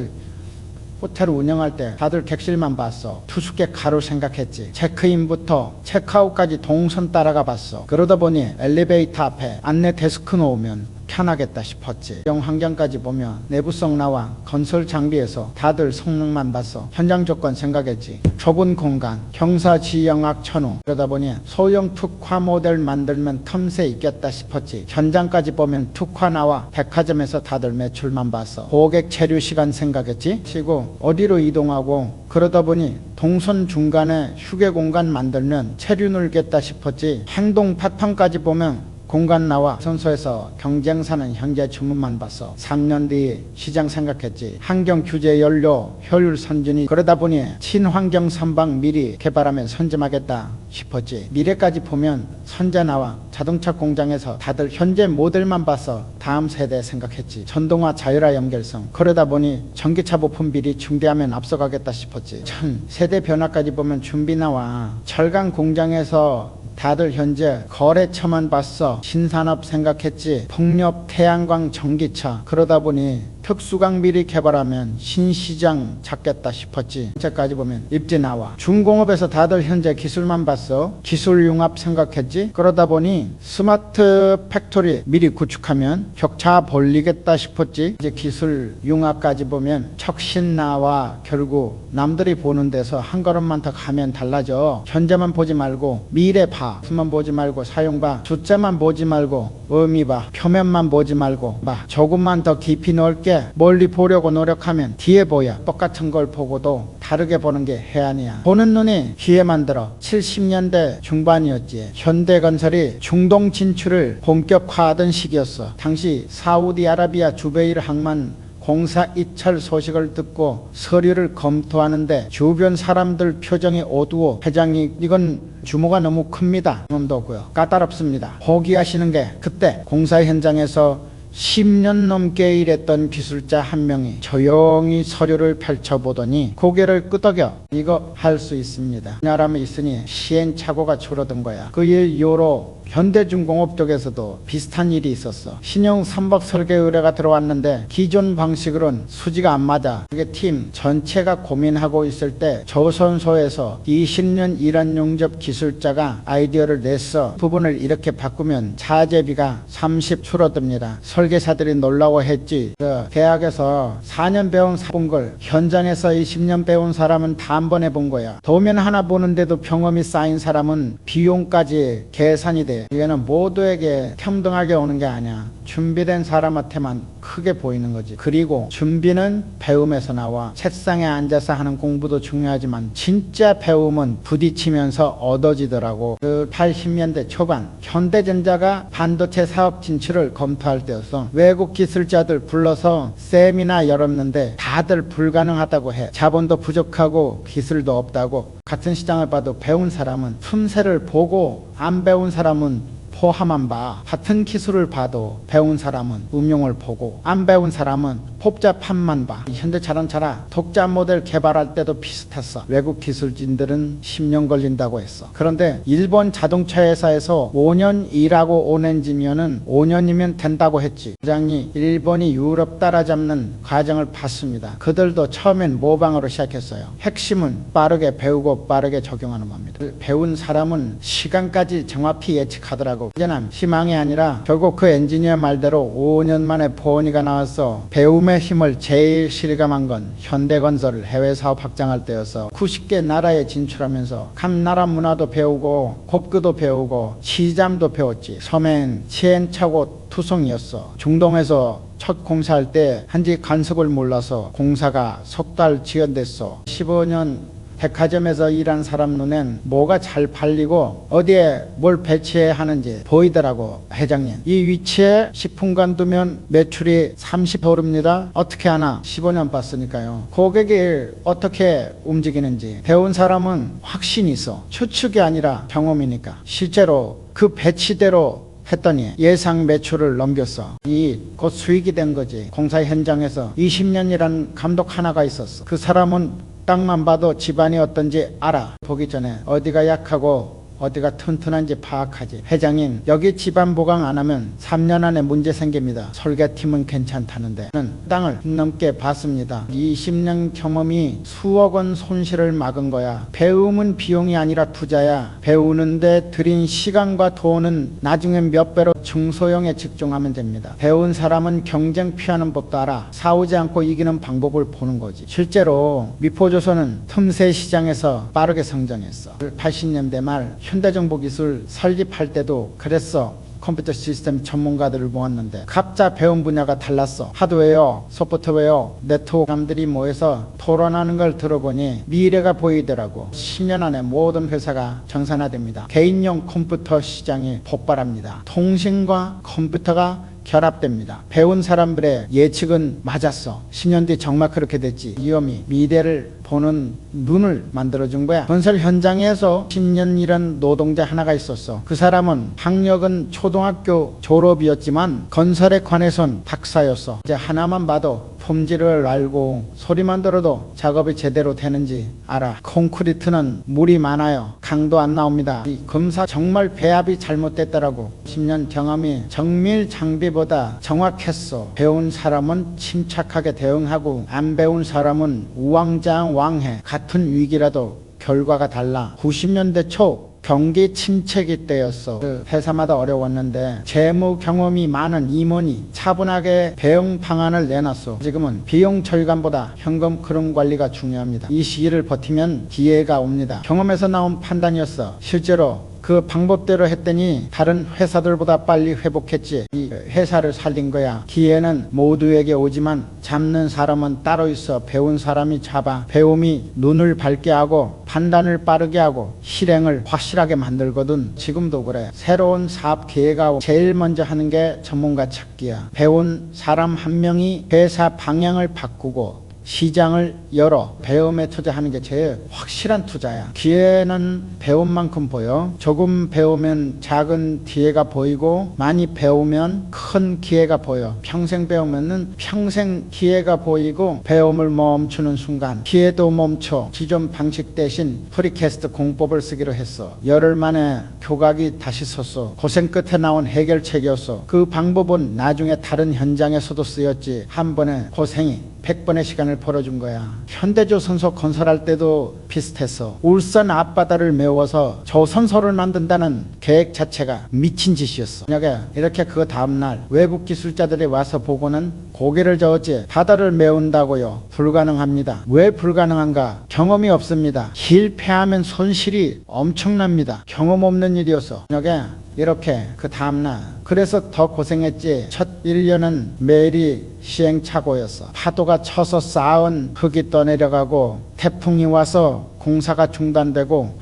호텔 운영할 때 다들 객실만 봤어. 투숙객 가로 생각했지. 체크인부터 체크아웃까지 동선 따라가 봤어. 그러다 보니 엘리베이터 앞에 안내 데스크 놓으면 편하겠다 싶었지. 영 환경까지 보면 내부성 나와 건설 장비에서 다들 성능만 봤어. 현장 조건 생각했지. 좁은 공간, 경사지형악 천우. 그러다 보니 소형 특화 모델 만들면 틈새 있겠다 싶었지. 현장까지 보면 특화 나와 백화점에서 다들 매출만 봤어. 고객 체류 시간 생각했지. 치고 어디로 이동하고 그러다 보니 동선 중간에 휴게 공간 만들면 체류 늘겠다 싶었지. 행동 파편까지 보면 공간 나와 선소에서 경쟁사는 현재 주문만 봤어. 3년 뒤 시장 생각했지. 환경 규제 연료 효율 선진이. 그러다 보니 친환경 선박 미리 개발하면 선점하겠다 싶었지. 미래까지 보면 선제 나와 자동차 공장에서 다들 현재 모델만 봐서 다음 세대 생각했지. 전동화 자율화 연결성. 그러다 보니 전기차 부품 비리 중대하면 앞서가겠다 싶었지. 세대 변화까지 보면 준비 나와. 철강 공장에서 다들 현재 거래처만 봤어. 신산업 생각했지. 풍력, 태양광, 전기차. 그러다 보니 특수강 미리 개발하면 신시장 잡겠다 싶었지. 현재까지 보면 입지 나와. 중공업에서 다들 현재 기술만 봤어. 기술 융합 생각했지. 그러다 보니 스마트 팩토리 미리 구축하면 격차 벌리겠다 싶었지. 이제 기술 융합까지 보면 척신 나와. 결국 남들이 보는 데서 한 걸음만 더 가면 달라져. 현재만 보지 말고 미래 봐. 수만 보지 말고 사용 봐. 숫자만 보지 말고 의미 봐. 표면만 보지 말고 봐. 조금만 더 깊이 넓게 멀리 보려고 노력하면 뒤에 보여. 똑같은 걸 보고도 다르게 보는 게 해안이야. 보는 눈이 귀에만 들어. 70년대 중반이었지. 현대건설이 중동 진출을 본격화하던 시기였어. 당시 사우디아라비아 주베일 항만 공사 이철 소식을 듣고 서류를 검토하는데 주변 사람들 표정이 어두워. 회장님, 이건 규모가 너무 큽니다. 경험도 없고요. 까다롭습니다. 포기하시는 게, 그때 공사 현장에서 10년 넘게 일했던 기술자 한 명이 조용히 서류를 펼쳐보더니 고개를 끄덕여 이거 할 수 있습니다. 나라면 있으니 시행착오가 줄어든 거야. 그 일 이후로 현대중공업 쪽에서도 비슷한 일이 있었어. 신형 선박 설계 의뢰가 들어왔는데 기존 방식으로는 수지가 안 맞아. 그게 팀 전체가 고민하고 있을 때 조선소에서 20년 일한 용접 기술자가 아이디어를 냈어. 부분을 이렇게 바꾸면 자재비가 30 줄어듭니다. 설계사들이 놀라워 했지. 대학에서 4년 배운 본 걸 현장에서 20년 배운 사람은 다 한 번 해본 거야. 도면 하나 보는데도 경험이 쌓인 사람은 비용까지 계산이 돼. 이거는 모두에게 평등하게 오는 게 아니야. 준비된 사람한테만 크게 보이는 거지. 그리고 준비는 배움에서 나와. 책상에 앉아서 하는 공부도 중요하지만 진짜 배움은 부딪히면서 얻어지더라고. 그 80년대 초반 현대전자가 반도체 사업 진출을 검토할 때였어. 외국 기술자들 불러서 세미나 열었는데 다들 불가능하다고 해. 자본도 부족하고 기술도 없다고. 같은 시장을 봐도 배운 사람은 틈새를 보고 안 배운 사람은 포함한 바, 같은 기술을 봐도 배운 사람은 응용을 보고 안 배운 사람은 복잡함만 봐. 현대 자동차라 독자 모델 개발할 때도 비슷했어. 외국 기술진들은 10년 걸린다고 했어. 그런데 일본 자동차 회사에서 5년 일하고 오는지면은 5년이면 된다고 했지. 부장이 일본이 유럽 따라잡는 과정을 봤습니다. 그들도 처음엔 모방으로 시작했어요. 핵심은 빠르게 배우고 빠르게 적용하는 겁니다. 배운 사람은 시간까지 정확히 예측하더라고. 이제는 희망이 아니라 결국 그 엔지니어 말대로 5년 만에 보온이가 나왔어. 배움의 힘을 제일 실감한 건 현대건설 해외 사업 확장할 때였어. 90개 나라에 진출하면서 각 나라 문화도 배우고 법규도 배우고 시장도 배웠지. 섬엔 시행착오 투성이었어. 중동에서 첫 공사할 때 한지 간섭을 몰라서 공사가 석 달 지연됐어. 15년 백화점에서 일한 사람 눈엔 뭐가 잘 팔리고 어디에 뭘 배치해야 하는지 보이더라고. 회장님, 이 위치에 10분간 두면 매출이 30 오릅니다. 어떻게 하나? 15년 봤으니까요. 고객이 어떻게 움직이는지 배운 사람은 확신이 있어. 추측이 아니라 경험이니까. 실제로 그 배치대로 했더니 예상 매출을 넘겼어. 곧 수익이 된 거지. 공사 현장에서 20년이란 감독 하나가 있었어. 그 사람은 땅만 봐도 집안이 어떤지 알아. 보기 전에 어디가 약하고 어디가 튼튼한지 파악하지. 회장님, 여기 집안 보강 안 하면 3년 안에 문제 생깁니다. 설계팀은 괜찮다는데. 저는 땅을 넘게 봤습니다. 20년 경험이 수억 원 손실을 막은 거야. 배움은 비용이 아니라 투자야. 배우는데 들인 시간과 돈은 나중엔 몇 배로 중소형에 집중하면 됩니다. 배운 사람은 경쟁 피하는 법도 알아. 싸우지 않고 이기는 방법을 보는 거지. 실제로 미포조선은 틈새 시장에서 빠르게 성장했어. 80년대 말 현대정보기술 설립할 때도 그랬어. 컴퓨터 시스템 전문가들을 모았는데 각자 배운 분야가 달랐어. 하드웨어, 소프트웨어, 네트워크 사람들이 모여서 토론하는 걸 들어보니 미래가 보이더라고. 10년 안에 모든 회사가 정산화됩니다. 개인용 컴퓨터 시장이 폭발합니다. 통신과 컴퓨터가 결합됩니다. 배운 사람들의 예측은 맞았어. 10년 뒤 정말 그렇게 됐지. 위험이 미래를 보는 눈을 만들어준 거야. 건설 현장에서 10년 일한 노동자 하나가 있었어. 그 사람은 학력은 초등학교 졸업이었지만 건설에 관해선 박사였어. 이제 하나만 봐도 품질을 알고 소리만 들어도 작업이 제대로 되는지 알아. 콘크리트는 물이 많아요. 강도 안 나옵니다. 이 검사 정말 배합이 잘못됐더라고. 10년 경험이 정밀 장비보다 정확했어. 배운 사람은 침착하게 대응하고 안 배운 사람은 우왕좌왕해. 같은 위기라도 결과가 달라. 90년대 초 경기 침체기 때였어. 그 회사마다 어려웠는데 재무 경험이 많은 임원이 차분하게 배용 방안을 내놨어. 지금은 비용 절감보다 현금 흐름 관리가 중요합니다. 이 시기를 버티면 기회가 옵니다. 경험에서 나온 판단이었어. 실제로 그 방법대로 했더니 다른 회사들보다 빨리 회복했지. 이 회사를 살린 거야. 기회는 모두에게 오지만 잡는 사람은 따로 있어. 배운 사람이 잡아. 배움이 눈을 밝게 하고 판단을 빠르게 하고 실행을 확실하게 만들거든. 지금도 그래. 새로운 사업 계획하고 제일 먼저 하는 게 전문가 찾기야. 배운 사람 한 명이 회사 방향을 바꾸고 시장을 열어 배움에 투자하는 게 제일 확실한 투자야. 기회는 배운 만큼 보여. 조금 배우면 작은 기회가 보이고 많이 배우면 큰 기회가 보여. 평생 배우면은 평생 기회가 보이고 배움을 멈추는 순간 기회도 멈춰. 기존 방식 대신 프리캐스트 공법을 쓰기로 했어. 열흘 만에 교각이 다시 섰어. 고생 끝에 나온 해결책이었어. 그 방법은 나중에 다른 현장에서도 쓰였지. 한 번에 고생이 100번의 시간을 벌어준 거야. 현대조선소 건설할 때도 비슷했어. 울산 앞바다를 메워서 조선소를 만든다는 계획 자체가 미친 짓이었어. 만약에 이렇게 그 다음날 외국 기술자들이 와서 보고는 고개를 저었지. 바다를 메운다고요? 불가능합니다. 왜 불가능한가? 경험이 없습니다. 실패하면 손실이 엄청납니다. 경험 없는 일이었어. 만약에 이렇게 그 다음날 그래서 더 고생했지. 첫 1년은 매일이 시행착오였어. 파도가 쳐서 쌓은 흙이 떠내려가고 태풍이 와서 공사가 중단되고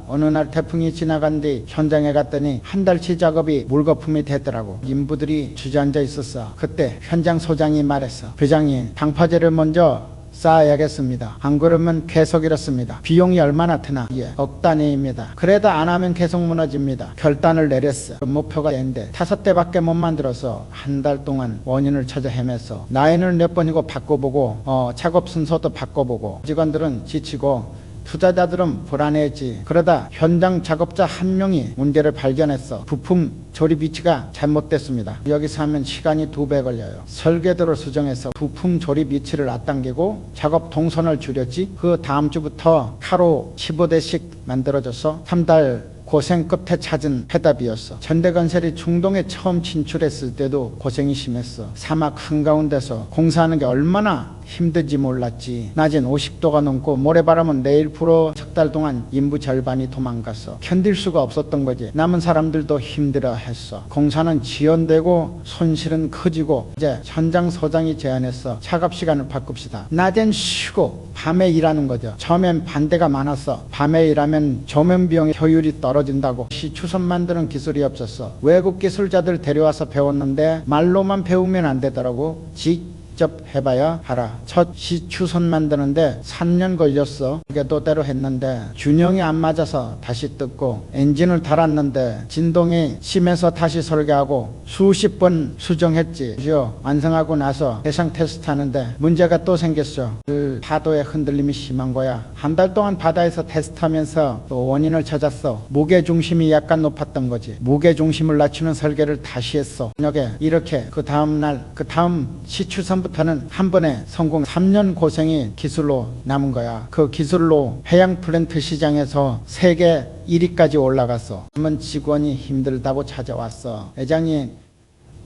어느 날 태풍이 지나간 뒤 현장에 갔더니 한 달치 작업이 물거품이 됐더라고. 인부들이 주저앉아 있었어. 그때 현장 소장이 말했어. 부장님, 방파제를 먼저 쌓아야겠습니다. 안 그러면 계속 이렇습니다. 비용이 얼마나 드나? 억 단위입니다. 그래도 안 하면 계속 무너집니다. 결단을 내렸어. 목표가 된데 5대밖에 못 만들어서 한 달 동안 원인을 찾아 헤맸어. 라인을 몇 번이고 바꿔보고 작업 순서도 바꿔보고 직원들은 지치고 투자자들은 불안해했지. 그러다 현장 작업자 한 명이 문제를 발견했어. 부품 조립 위치가 잘못됐습니다. 여기서 하면 시간이 2배 걸려요. 설계도를 수정해서 부품 조립 위치를 앞당기고 작업 동선을 줄였지. 그 다음 주부터 하루 15대씩 만들어져서 3달 고생 끝에 찾은 해답이었어. 현대건설이 중동에 처음 진출했을 때도 고생이 심했어. 사막 한가운데서 공사하는 게 얼마나 힘든지 몰랐지. 낮엔 50도가 넘고 모래바람은 내일 불어. 석 달 동안 인부 절반이 도망갔어. 견딜 수가 없었던 거지. 남은 사람들도 힘들어했어. 공사는 지연되고 손실은 커지고 이제 현장 소장이 제안했어. 작업 시간을 바꿉시다. 낮엔 쉬고 밤에 일하는 거죠. 처음엔 반대가 많았어. 밤에 일하면 조명 비용 효율이 떨어진다고. 시추선 만드는 기술이 없었어. 외국 기술자들 데려와서 배웠는데 말로만 배우면 안 되더라고. 직접 해봐야 알아. 첫 시추선 만드는데 3년 걸렸어. 그게 또대로 했는데 균형이 안 맞아서 다시 뜯고 엔진을 달았는데 진동이 심해서 다시 설계하고 수십 번 수정했지. 그죠? 완성하고 나서 해상 테스트 하는데 문제가 또 생겼어. 그 파도의 흔들림이 심한 거야. 한 달 동안 바다에서 테스트하면서 또 원인을 찾았어. 무게 중심이 약간 높았던 거지. 무게 중심을 낮추는 설계를 다시 했어. 이렇게 그 다음 시추선부터는 한 번에 성공. 3년 고생이 기술로 남은 거야. 그 기술로 해양 플랜트 시장에서 세계 1위까지 올라갔어. 그러면 직원이 힘들다고 찾아왔어. 회장님,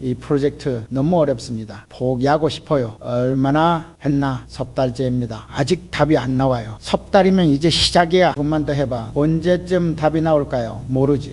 이 프로젝트 너무 어렵습니다. 포기하고 싶어요. 얼마나 했나? 석 달째입니다. 아직 답이 안 나와요. 석 달이면 이제 시작이야. 조금만 더 해봐. 언제쯤 답이 나올까요? 모르지.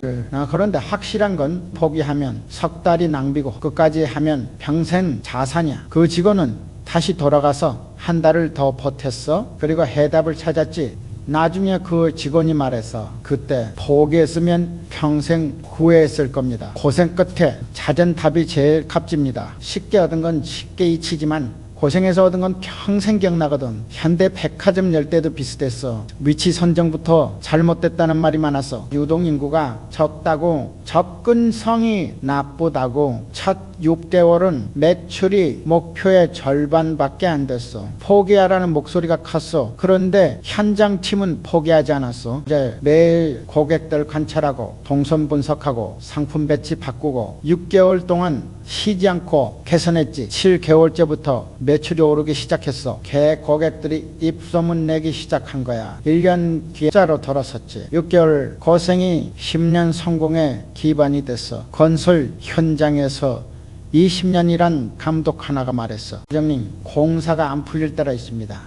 그런데 확실한 건 포기하면 석 달이 낭비고 끝까지 하면 평생 자산이야. 그 직원은 다시 돌아가서 한 달을 더 버텼어. 그리고 해답을 찾았지. 나중에 그 직원이 말해서 그때 포기했으면 평생 후회했을 겁니다. 고생 끝에 찾은 답이 제일 값집니다. 쉽게 얻은 건 쉽게 잊히지만 고생해서 얻은 건 평생 기억나거든. 현대 백화점 열 때도 비슷했어. 위치 선정부터 잘못됐다는 말이 많았어. 유동인구가 적다고 접근성이 나쁘다고 첫 6개월은 매출이 목표의 절반밖에 안 됐어. 포기하라는 목소리가 컸어. 그런데 현장팀은 포기하지 않았어. 이제 매일 고객들 관찰하고 동선 분석하고 상품 배치 바꾸고 6개월 동안 쉬지 않고 개선했지. 7개월째부터 매출이 오르기 시작했어. 고객들이 입소문 내기 시작한 거야. 1년 기자로 돌아섰지. 6개월 고생이 10년 성공의 기반이 됐어. 건설 현장에서 20년이란 감독 하나가 말했어. 부장님, 공사가 안 풀릴 때가 있습니다.